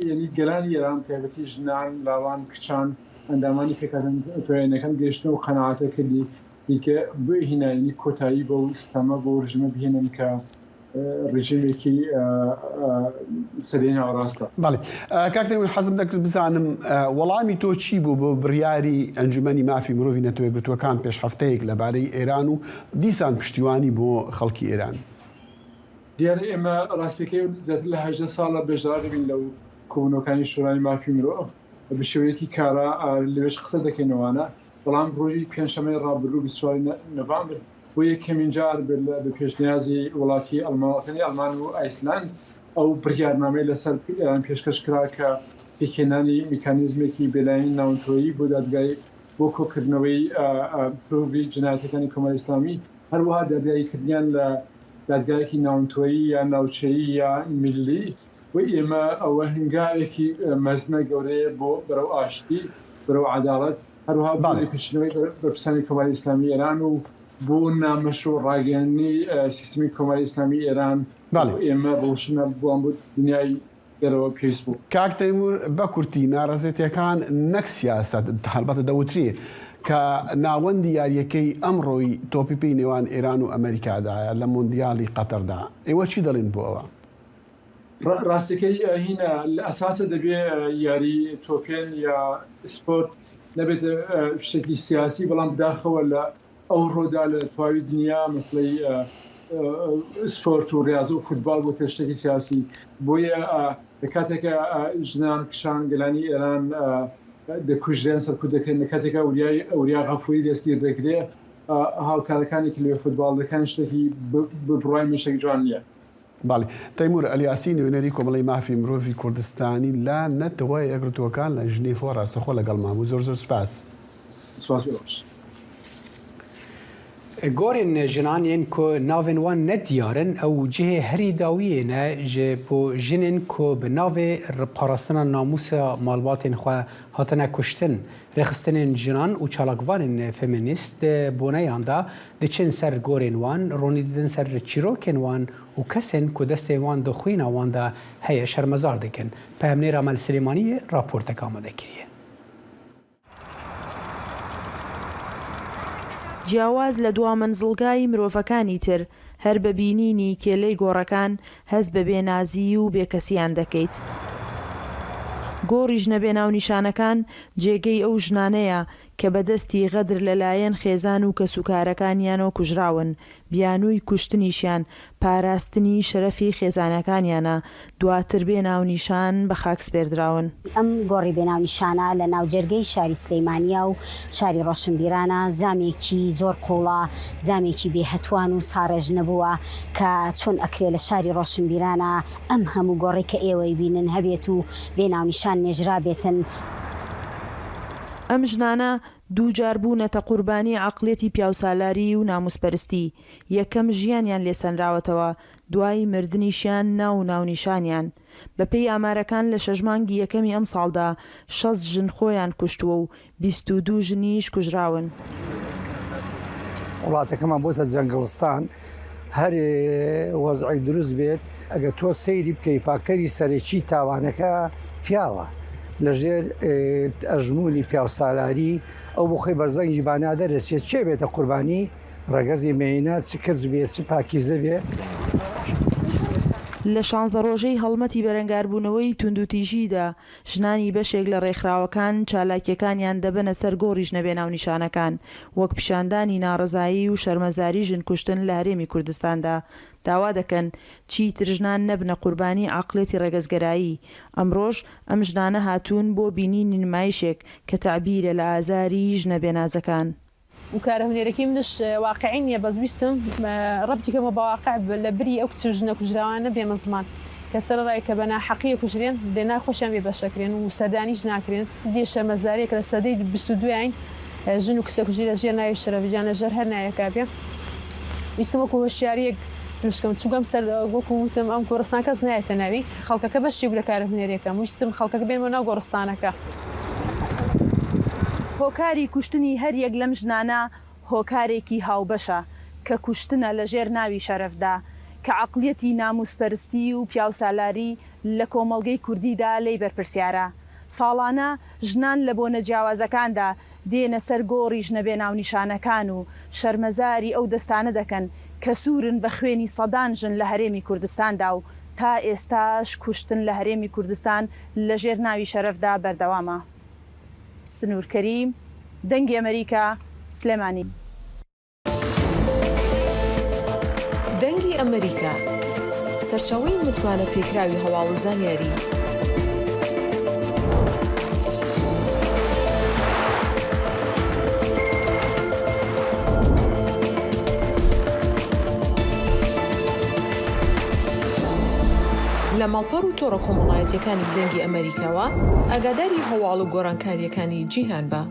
ینی گەلانی ئێران تایبەتی ژنان لاوان کچان ئەندامانی پێکاتنەکان گەیشتن و قەناعەتە کردی دیکە بۆ هینایی کۆتایی بە و ستەمە بۆ ڕژمە بهێنن کە ڕژیمێکی سەرێ ناوەڕاستە. بەڵێ کاکتەیموور حەزم دەکرد بزانم وەڵامی تۆ چی بوو بۆ بڕیاری ئەنجومەنی مافی مرۆڤی نەتەوە یەکگرتووەکان پێش هەفتەیەک لەبارەی ئێران و دیسان پشتیوانی بۆ خەڵکی ئێران؟ دیارە ئێمە ڕاستیەکەی زیاتر لە 18 ساڵە بێژار دەبین لەو کۆبوونەوەکانی شورای مافی مرۆڤ بە شێوەیەکی کارا لەوێش قسە دەکەینەوەوانە بەڵام ڕۆژی پێنجشەمەی ڕابردوو 24 نۆڤەمبر بۆ یەکەمین جار بە پێشنیازی وڵاتی ئەڵمان و ئایسلند ئەو بڕیارنامەی لەسەر ئێران پێشکەش کرا کە پێکهێنانی میکانیزمێکی بێلایەنی ناونتۆیی بۆ دادگای بۆ کۆکردنەوەی پرۆڤی جنایەتەکانی کۆماری ئیسلامی هەروەها دادگایکردنیان لە دادگایەکی ناونتۆیی یا ناوچەیی یا میلی و ئێمە ئەوە هەنگاوێکی مەزنە گەورەیە بۆ بەرەو ئاشتی بەرەو عەداڵەت هەروەها بۆ پێشنەوەی بەرپرسانی کۆماری ئیسلامی ئێران و بۆ نامەش و ڕاگەیاندنی سیستمی کۆماری ئیسلامی ئێران ئێمە ڕۆشنە بۆم بوو دنیای دەرەوە پێویست بوو. کاک تەیموور بە کورتی ناڕەزێتیەکان نەک سیاسەت هەڵبەتە دەوترێ کە ناوەندی یاریەکەی ئەمڕۆی تۆپی پێی نێوان ئێران و ئەمریکادایە لە مۆندیاڵی قەتەردا ئێوە چی دەڵێن بۆ ئەوە؟ ڕاستەکەی هینە لە ئەساسە دەبێ یاری تۆپێن یا سپۆرت نەبێت شتێکی سیاسی بەڵام بداخەوە لە ئەو ڕۆدا لە تواوی دنیا مەسلەی سپۆرت و ڕاضە و فوتبال بۆ تشتێکی سیاسی بۆیە لە کاتێکە ژنان کشان گەلانی ئێران دەکوژرێن سەرکوت دەکەن لە کاتێکە ئەوریا غەفوری دەستگیر دەکرێ هاوکارەکانێکی لێ فوتبال دەکەن شتێکی بڕای مشتێک جوان نییە. باڵێ تەیموور ئەلیاسی نوێنەری کۆمەڵی مافی مرۆڤی کوردستانی لا نەتەوە یەکگرتووەکان لە ژنێڤۆ ڕاستەخۆ لەگەڵ مام و زۆر سوپاس. گۆرên jinanên ku navên wan nediyarin ew cihê herî dawiyê ne ji bo jinên ku bi navê parastina namûsa malbatên xwe hatine kuştin rêxistinên jinan û çalakvanên femînîst boneyan da diçin ser gorên wan ronî didin ser çîrokên wan û kesên ku destê wan di xwîna wan de heye şermezar dikin. Pehemnêra Mel Silêmaniyê raportek amade kiriye. جیاواز لە دوا منزڵگای مرۆڤەکانی تر هەر بە بینینی کێلەی گۆڕەکان هەست بە بێنازی و بێکەسیان دەکەیت. گۆڕی ژنە بێناونیشانەکان جێگەی ئەو ژنانەیە کە بەدەستی غەدر لەلایەن خێزان و کەسوکارەکانیانەوە کوژراون، بیانووی کوشتنیشیان پاراستنی شەرەفی خێزانەکانیانە، دواتر بێناونیشان بە خاک سپێردراون. ئەم گۆڕی بێناونیشانە لە ناوجەرگەی شاری سلەیمانیا و شاری ڕۆشنبیرانە زامێکی زۆر قوڵە، زامێکی بێهەتوان و ساڕێژ نەبووە کە چۆن ئەکرێ لە شاری ڕۆشنبیرانە ئەم هەموو گۆڕی کە ئێوەی بینن هەبێت و بێناونیشان نێژرا بێتن. ئەم ژنانە دووجار بوونەتە قوربانی عەقڵێتی پیاوسالاری و ناموسپەرستی. یەکەم ژیانیان لێسەنراوەتەوە، دوای مردنیشیان ناونیشانیان. بەپێی ئامارەکان لە 6 مانگی یەکەمی ئەم ساڵدا 6 ژن خۆیان کوشتووە و 22 ژنیش کوژراون. وڵاتەکەمان بۆتە جەنگڵستان، هەر وەزعی دروست بێت ئەگە تۆ سەیری بکەی فاکتەری سەرەکی تاوانەکە پیاوە لەژێر ئەژمولی پیاوسالاری ئەو بۆ خۆی بەرزەنگی بانا دەرەچێت چێ بێتە قوربانی ڕەگەزی مێینات چ کەس بێت چ پاکیزە بێ. لە 16 ڕۆژەی هەڵمەتی بەرەنگاربوونەوەی توندوتیژیدا ژنانی بەشێک لە ڕێکخراوەکان چالاکیەکانیان دەبنە سەر گۆڕی ژنە بێناونیشانەکان، وەک پیشاندانی ناڕزایی و شەرمەزاری ژن کوشتن لە هەرێمی کوردستاندا. داوا دەکەن چیتر ژنان نەبنە قوربانی عەقڵێتی ڕێگەزگەرایی. ئەمڕۆژ ئەم ژنانە هاتوون بۆ بینینی نمایشێک کە تعبیرە لە ئازاری ژنە بێنازەکان. وکارە هونێرەکەی منش واقعی نییە، بەزویستم ڕەبتیکەمە بەواقع لە بری ئەو کچ ژنە کوژراوانە بێمە زمان کە سەر ڕای کە بەنا حەقیە کوژرێن لێ ناخۆشیان بێ بەشەکرێن و سەردانیش ناکرێن. جێ شەرمەزارەیەک لە سەدەی 22 ژن و کچە کوژی لە ژێر ناوی شەرەفجان لە ژەر هەر نایەکا بێ. ویستم وەکو هۆشیاریەک دروستکەم چووگەم سەر وەکو وتم ئەم گۆڕستان کەس نایەتە ناوی خەڵکەکە بەشی بوو لە کارە هونێریەکەم، ویستم خەڵکەکە بێنمە ناو گۆڕستانەکە. هۆکاری کوشتنی هەر یەک لەم ژنانە هۆکارێکی هاوبەشە کە کوشتنە لە ژێر ناوی شەرەفدا، کە عەقڵیەتی ناموسپەرستی و پیاوسالاری لە کۆمەڵگەی کوردیدا لێی بەرپرسیارە. ساڵانە ژنان لە بۆنە جیاوازەکاندا دێنە سەر گۆڕی ژنە بێناونیشانەکان و شەرمەزاری ئەو دەستانە دەکەن کە سوورن بە خوێنی سەدان ژن لە هەرێمی کوردستاندا و تا ئێستاش کوشتن لە هەرێمی کوردستان لە ژێر ناوی شەرەفدا بەردەوامە. سنوور کەریم، دەنگی ئەمریکا، سلێمانی. دەنگی ئەمریکا، سەرچاوەی متمانە پێکراوی هەواڵ و زانیاری. لە ماڵپەڕ و تۆڕە کۆمەڵایەتیەکانی دەنگی ئەمریکاوە ئاگاداری هەواڵ و گۆڕانکاریەکانی جیهان بە.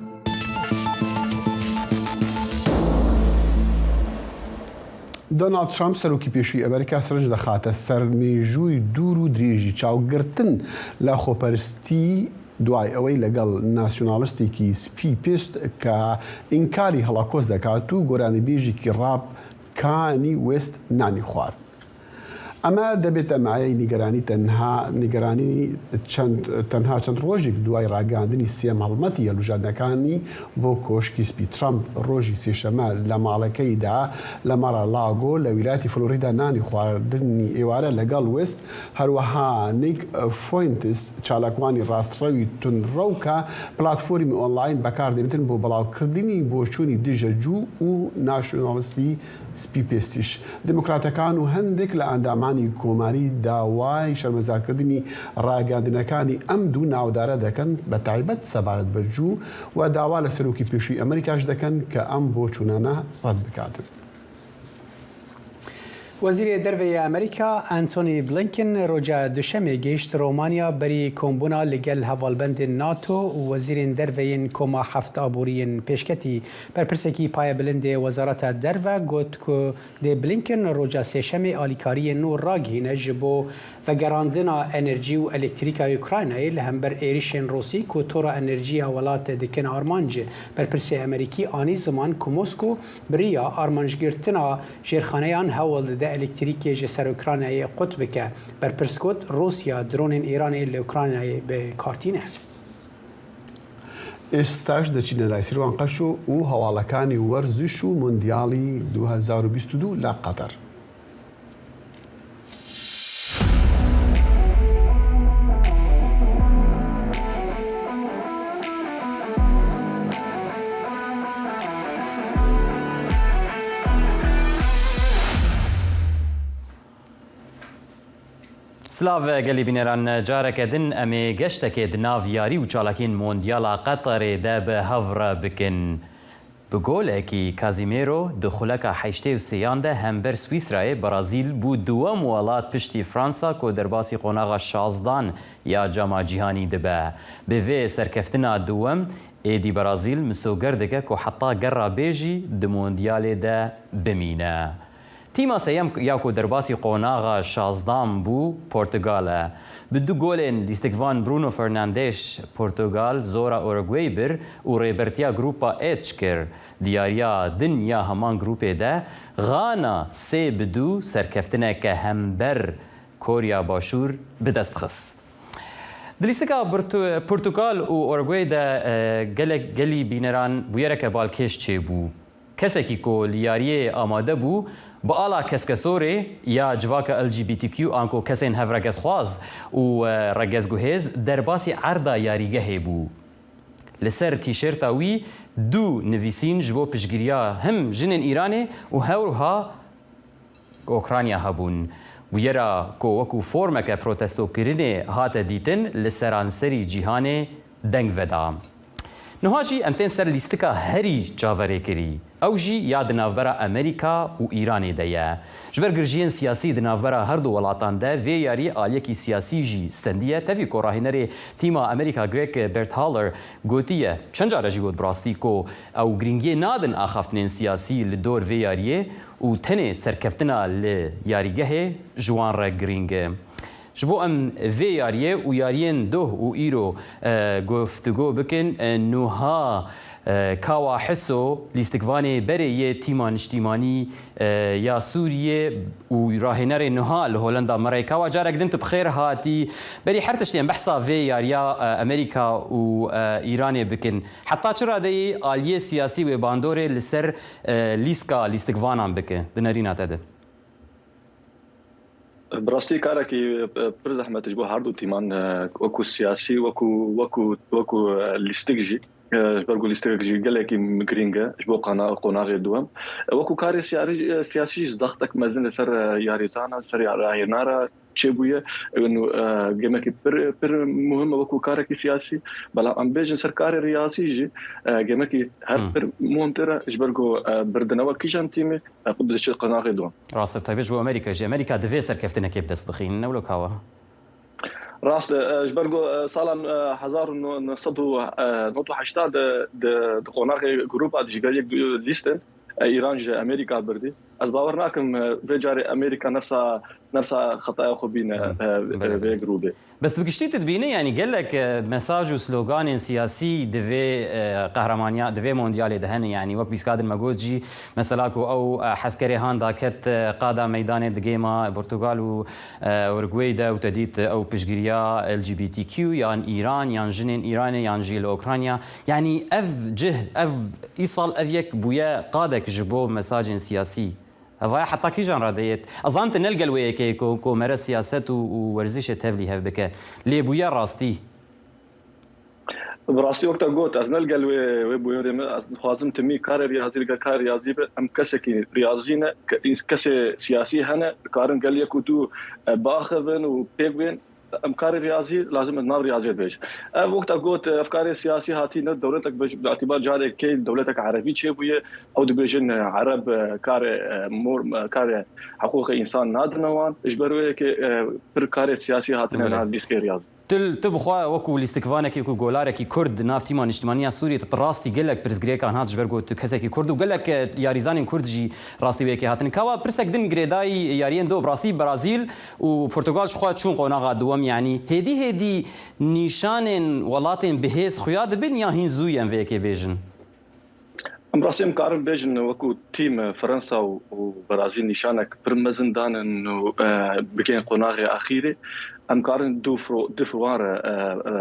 دۆناڵد ترامپ سەرۆکی پێشووی ئەمریکا سرنج دەخاتە سەرمێژووی دوور و درێژی چاوگرتن لە خۆپەرستی دوای ئەوەی لەگەڵ ناسیۆناڵستێکی سپی پێست کە ئینکاری هەڵاکۆز دەکات و گۆرانیبێژێکی ڕاپ کانی وێست نانی خوارد. ئەمە دەبێتە مایەی نیگەرانی تەنها چەند ڕۆژێک دوای ڕاگەاندنی سێم هەڵمەتی هەڵبژاردنەکانی بۆ کۆشکی سپی. ترامپ ڕۆژی سێشەمە لە ماڵەکەیدا لە مارا-لاگۆ لە ویلایەتی فلۆریدا نانی خواردنی ئێوارە لەگەڵ وێست، هەروەها نیک فۆینتس چالاکوانی ڕاستڕەوی تونڕەوکە پلاتفۆرمی ئۆنلاین بەکاردێنێتن بۆ بەڵاوکردنی بۆچوونی دژە جوو و ناشۆناڵستی سپی پێستیش. دموکراتەکان و هەندێک لە ئەندامانی کۆماری داوای شەرمەزارکردنی ڕاگەاندنەکانی ئەم دوو ناودارە دەکەن، بە تایبەت سەبارەت بە جوو و داوا لە سەرۆکی پێشووی ئەمریکاش دەکەن کە ئەم بۆچوونانە ڕەت بکاتن. وەزیری دەرەوەی ئەمریکا ئەنتۆنی بلینکن ڕۆژە دوشەمێ گەیشت ڕۆمانیا بەری کۆمبوونا لەگەڵ هەواڵبەندی ناتۆ و وەزیرین دەرەوەیین کۆما هەفت ئابووریین پێشکەتی بەرپرسێکی پایە بلندێ وەزارەتە دەرەوە گوت کە دێ بلینکن ڕۆژە سێشەمێ ئالیکاریە نو ڕاگهینە ji بۆ vegerandina enerjî û elektrîka Ukraynayê li hember êrişên Rûsî ku tora enerjiya welatê dikin armancê. Berpirsê Amerîkî anî ziman ku Moskû biriya armanjgirtina jêrxaneyan hewl dide elektrîkê ji ser Ukraynayê qut bike. Berpirs got Rûsya dronên Îranê li Ukraynayê bêkartîne. ئێستاش دەچینە لای سیروان قەش و هەواڵەکانی وەرزش و موندیاڵی 2022 لە قەتەر. سلاف قالي بنيران جارك دن أمي قشتك دناف ياري وشالكين مونديالا قطر داب هفرا بكن بقولكي كازيميرو دخولك حيشتي وسيان ده همبر سويسرا برازيل بو دوام ولات پشتی فرانسا کو درباسی قوناغا شازدان یا جاما جیهانی دبا بوی سرکفتنا دوام ایدی برازیل مسوگر دکه کو حتا گرا بیجی دموندیال ده بمینه تیما سیم یاکو درباسی قوناغا شازدان بو پرتغال بدو گولن لیستکوان برونو فرناندش پرتغال زورا اورگوی بر و ریبرتیا گروپا اچ کر دیاریا دنیا همان گروپه ده غانا سی بدو سرکفتنه که همبر کوریا باشور بدست خست دلیستکا پرتغال و اورگوی ده گلی بینران بویرک بالکش چه بو کسی که کو لیاریه آماده بو با آلا کسکسوری یا جواک LGBTQ آنکو کسین هفرگز خواز و رگز گوهز در باسی عرضا یاریگه بو لسر تیشرتا وی دو نویسین جبو پشگیریا هم جنن ایرانه و هوروها اوکرانیا هبون و یرا کو وکو فرمک پروتستو کرنه هات دیتن لسرانسری جیهانه دنگ ودا نهاجی امتن سر لیستکا هری جاوره کری او جی یا دنافبرا امریکا و ایران دیا جبر گرجین سیاسی دنافبرا هر دو ولاتان ده وی یاری آلیکی سیاسی جی استندیه تفی کو راهنری تیما امریکا گریک برت هالر گوتیه چند جاره جی گوت براستی کو او گرینگی نادن آخافتنین سیاسی لدور وی یاریه و تنه سرکفتنا لیاریگه جوان را گرینگه جبو ام في ياريه و يارين دوه و ايرو گفتگو بکن نوها كاوا حسو لاستقواني بري تيمان اجتماعي يا سوريا و راهنر نوها لهولندا مريكا جارك دنت بخير هاتي بري حرتشتين بحصا في ياريا امريكا و ايران بكن حتى چرا دي آليه سياسي و باندوري لسر ليسكا لاستقوانان بكن دنارينا تد براستی کاره که پر زحمت جبو هر دو تیمان وکو سیاسی وکو لیستگی برگو لیستگی گله کی مگرینگه جبو قناغ دوام وکو کاری سیاسی ضغطك مزن سر یاریزانا سر راهنارا چه بویه انه گمه کی پر مهمه وکو کاری کی سیاسی بلا ام بیج سر کاری ریاضی جی گمه کی هر پر مونترا جبرگو بردنوا کیشان تیمه قدرت قناغ دوام راست طيب جبو امريكا جي امريكا دفي سر كيفتنا كيف تسبخين ولو كاوا راست جبرگو سالان 1980 د قناغ جروب ادجگای لیستن ایران جه امریکا بردی از باور ناکم بجاری امریکا نفسها خطايا خبينا في جروبه بس بقشتي تدبيني يعني قال لك مساج وسلوغان سياسي دفي قهرمانيا دفي مونديال دهن يعني وقت بيسكاد المجوجي مثلا او حسكري هاندا كت قاده ميدان دقيما برتغال واورجواي دا وتديت او بشجريا LGBTQ يعني ايران يعني جنين ايراني يعني جيل اوكرانيا يعني اف جهد اف ايصال افيك بويا قادك جبو مساج سياسي هذا حتى كي جان راديت اظن نلقى الويكي كو مارس سياسات وورزيش تهفلي هف بك لي بويا راستي براستي وقت قلت از نلقى الوي بويا خوازم تمي كار رياضي لقى كار رياضي ام كسكي رياضينا كسي سياسي هنا كارن قال لي كنتو باخذن وبيغوين امكار رياضي لازم نار رياضي بيش وقت قلت افكار سياسي هاتي دولتك باعتبار جاري كي دولتك عربي شيء او دبيجن عرب كار حقوق انسان نادر نوان اجبروا كي كار سياسي هاتنا نار بيسكي رياضي تبخوا وكو لاستكفانك كو جولارك كرد نافتي مان اجتماعيه سوريا تراستي قال لك برزغريك ان هاتش برغو تكسكي كرد وقال لك ياريزان كردجي راستي بيكي هاتن كوا برسك دن غريداي يارين دو براسي برازيل وبرتغال شخوا تشون قوناغا دوام يعني هدي نيشان ولاتن بهيس خياد بن يا هين زوين فيكي بيجن براسي مكارم بيجن وكو تيم فرنسا وبرازيل نيشانك برمزندان انه بكين قوناغي اخيري امكارن دو فروار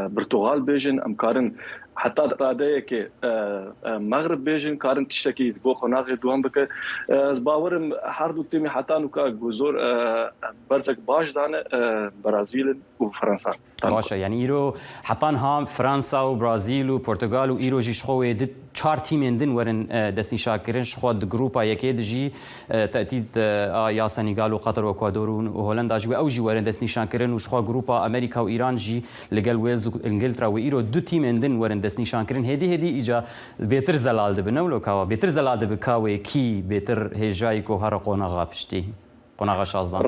برتغال بيجن امكارن حتى راديك مغرب بيجن كارن تشتكي بو خناغ دوام بك باورم حردو تيمي حتى نوكا جزور برزك باش دان برازيل وفرنسا باشه يعني ايرو حطان هام فرنسا وبرازيل وبرتغال وايرو جي شخوه دي 4 تيمين دن ورن دسني شاكرين شخوه جروبا يكيد جي تأتيد يا سنغال وقطر واكوادور وهولندا جي او جي ورن دسني شاكرين وشخوه جروبا امريكا وايران جي لقال ويلز وانجلترا وايرو دو تيمين دن ورن دسني شاكرين هدي ايجا بيتر زلال دبنولو كاوا بيتر زلال دبكاوي كي بيتر هجايكو هرقونا غابشتي قونا غشازدان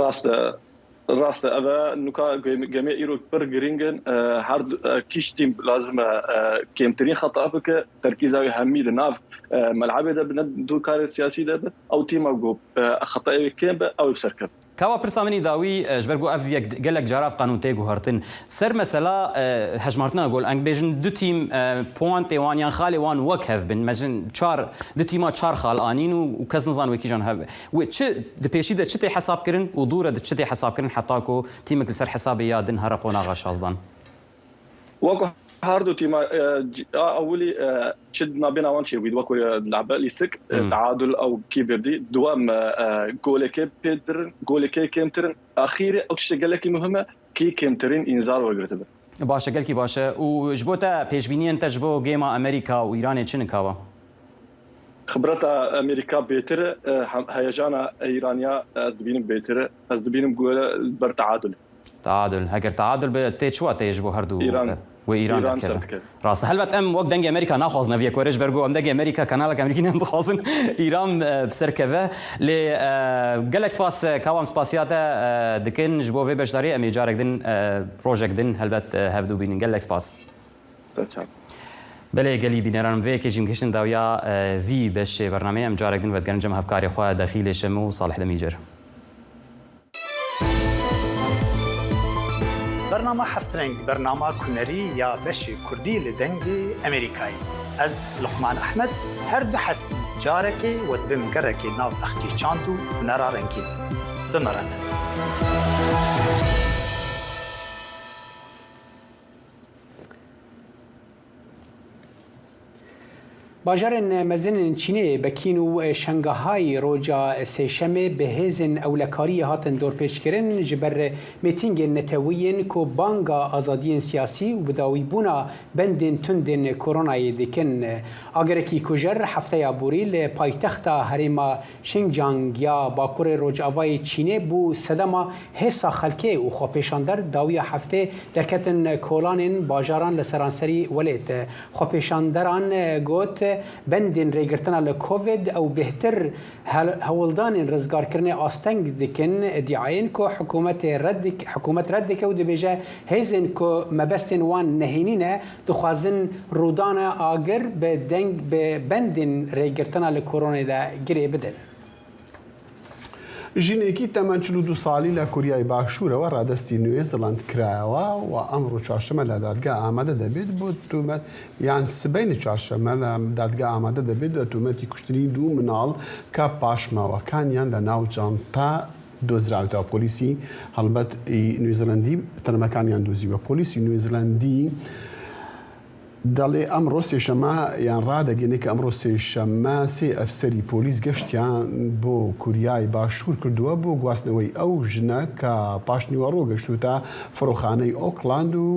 راست أبا نوكا جميع إيرو برجرينجن هارد كيش تيم لازم كيمترين خطأ بك تركيز على همي لناف ملعبه ده بندو كار سياسي ده أو تيم أو جوب خطأ كيم أو بسركب كوا برسامني داوي جبرجو اف قالك جراف قانون تيجو هرتن سر مسألة هجمرتنا نقول انك بيجن دو تيم بوانت وان يان خالي وان وكهف بن مجن شار دو تيمات شار خالقانين وكز نظام وكيجان هب وتش دبيشي ده تشتي حساب كرن ودوره ده تشتي حساب كرن حتاكو تيمك لسر حسابي يادن هرقونا غشازدان وكو هاردو تيما اولي شد ما بين وان شي ويد لعبه ليسك تعادل او كيبردي دوام جولكي بيدر جولكي كيمترن اخيره اكش قال لك مهمه كي كيمترن انذار وقرتبه باشا قالكي باشا وجبوتا بيشبيني انت جبو جيما امريكا وايران تشنكاوا خبرتا امريكا بيتر هيجانا ايرانيا از دبينم بيتر از دبينم جول بر تعادل هاجر تعادل بتشوا تيجبو هردو وإيران كذا راست هل بتأم وقت دنج أمريكا ناخذ نفيا كوريج برجو أم دنج أمريكا كنالك أمريكي نام بخازن إيران بسر كذا ل جالكس باس كوام سباسياتا دكين جبوا في بشري أمي جارك دين بروجكت دين هل بت هفدو بين جالكس باس بله قالي بينران في كيجيم كيشن داويا في بش برنامج أم جارك دين بتجنجم هفكاري خواه داخلي شمو صالح دميجر برنامج حفترنگ برنامج کنری یا بشی کردی لدنگی امریکایی از لقمان احمد هر دو هفته جارکی و بمگرکی ناو اختی چاندو نرارنگی بمرانه باجارن مزن چینه بکین و شنگهای روجا سیشمه به هزن اولکاری هاتن دور پیش کرن جبر میتینگ نتوین کو بانگا آزادی سیاسی و بداوی بونا بندن تندن کرونای دکن اگرکی کجر هفته بوریل پایتخت هریما شینجانگ یا باکور روجاوای چینه بو صدما هرسا خلکه و خوپیشاندر داوی هفته درکتن کولانن باجاران لسرانسری ولید خوپیشاندران گوت بندن ریگرتنا لکووید او بهتر هولدان رزگار کرنه آستنگ دکن ادعاین کو حکومت رد که و دبیجه هیزن کو مبستن وان نهینینه دخوازن رودان آگر به دنگ به بندن ریگرتنا لکورونا دا گری بدن ژینێکی تەمەن 42 ساڵی لە کوریای باشوورەوە ڕادستی نوێ زڵند کرایەوە و ئەمڕۆ چوارشەمە لە دادگا ئامادە دەبێت بۆ تومەت یان سبەینی چوارشەمە لە دادگا ئامادە دەبێت بە تومەتی کوشتنی دوو مناڵ کە پاشماوەکانیان لە ناو جانتا دۆزراوەوە پۆلیسی هەڵبەت نیوزیلەندی تەرمەکانیان دۆزیوە پۆلیسی نیوزیلەندی دەڵێ ئەمڕۆ سێشەمە یان ڕادەگەنێت کە ئەمڕۆ سێشەمە سێ ئەفسەری پۆلیس گەشتیان بۆ کوریای باشوور کردووە بۆ گواستنەوەی ئەو ژنە کە پاشنیوەڕۆ گەشتوتە فڕۆخانەی ئۆکلاند و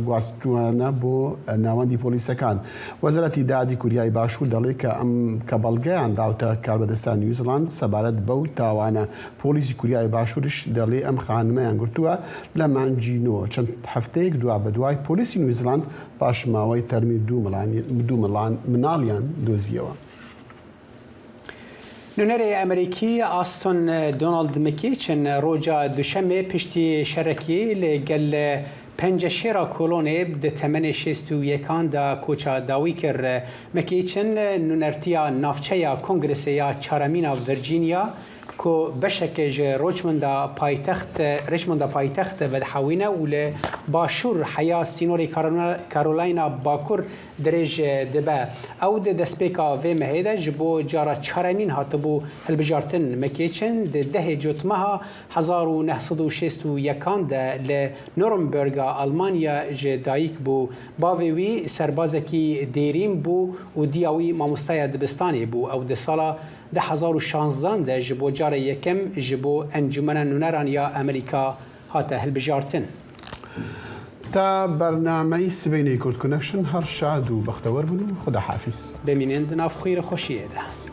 گواستوانە بۆ ناوەندی پۆلیسەکان وەزارەتی دادی کوریای باشوور دەڵێت کە ئەم کە بەڵگەیان داوتە کاربەدەستان نیوزیلاند سەبارەت بەو تاوانە پۆلیسی کوریای باشوورش دەڵێ ئەم خانمەیان گرتووە لە مانجینۆ چەند هەفتەیەک دوا بە دوای پۆلیسی نیوزیلاند پاشماوەی تەرمی دوو مناڵیان دۆزیەوە. نونەرێ ئەمریکی ئاستۆن دۆناڵد مکیچن ڕۆژە دوشەمێ پشتی شەرەکی لەگەل پەنجە شێرا کۆلۆنێ دە تەمەنێ شێست و یەکاندا کۆچە داوی کرد مکیچن نونەرتیا ناوچەیە کۆنگرسەیە چارەمینا ڤەرجینیا کو بشکج روچمندا پایتخت ودحوینه ول باشور حیا سینوری کارولاینا باکور درج دبا او د دسپیکا و مهیده جبو جارا چارمین هاتبو هلبجارتن مکیچن ده جوتمها 1961 ده ل نورنبرگ آلمانیا جدایک بو باوی سربازکی دیریم بو و دیاوی ماموستای دبستانی بو او د سالا ده 2016 ده جبو جار یکم جبو انجمن نونران یا امریکا هاته هلبجارتن تا برنامه سبینی کورد کنکشن هر شاد و بختور بنو خدا حافظ بمینند ناف خیر خوشیه ده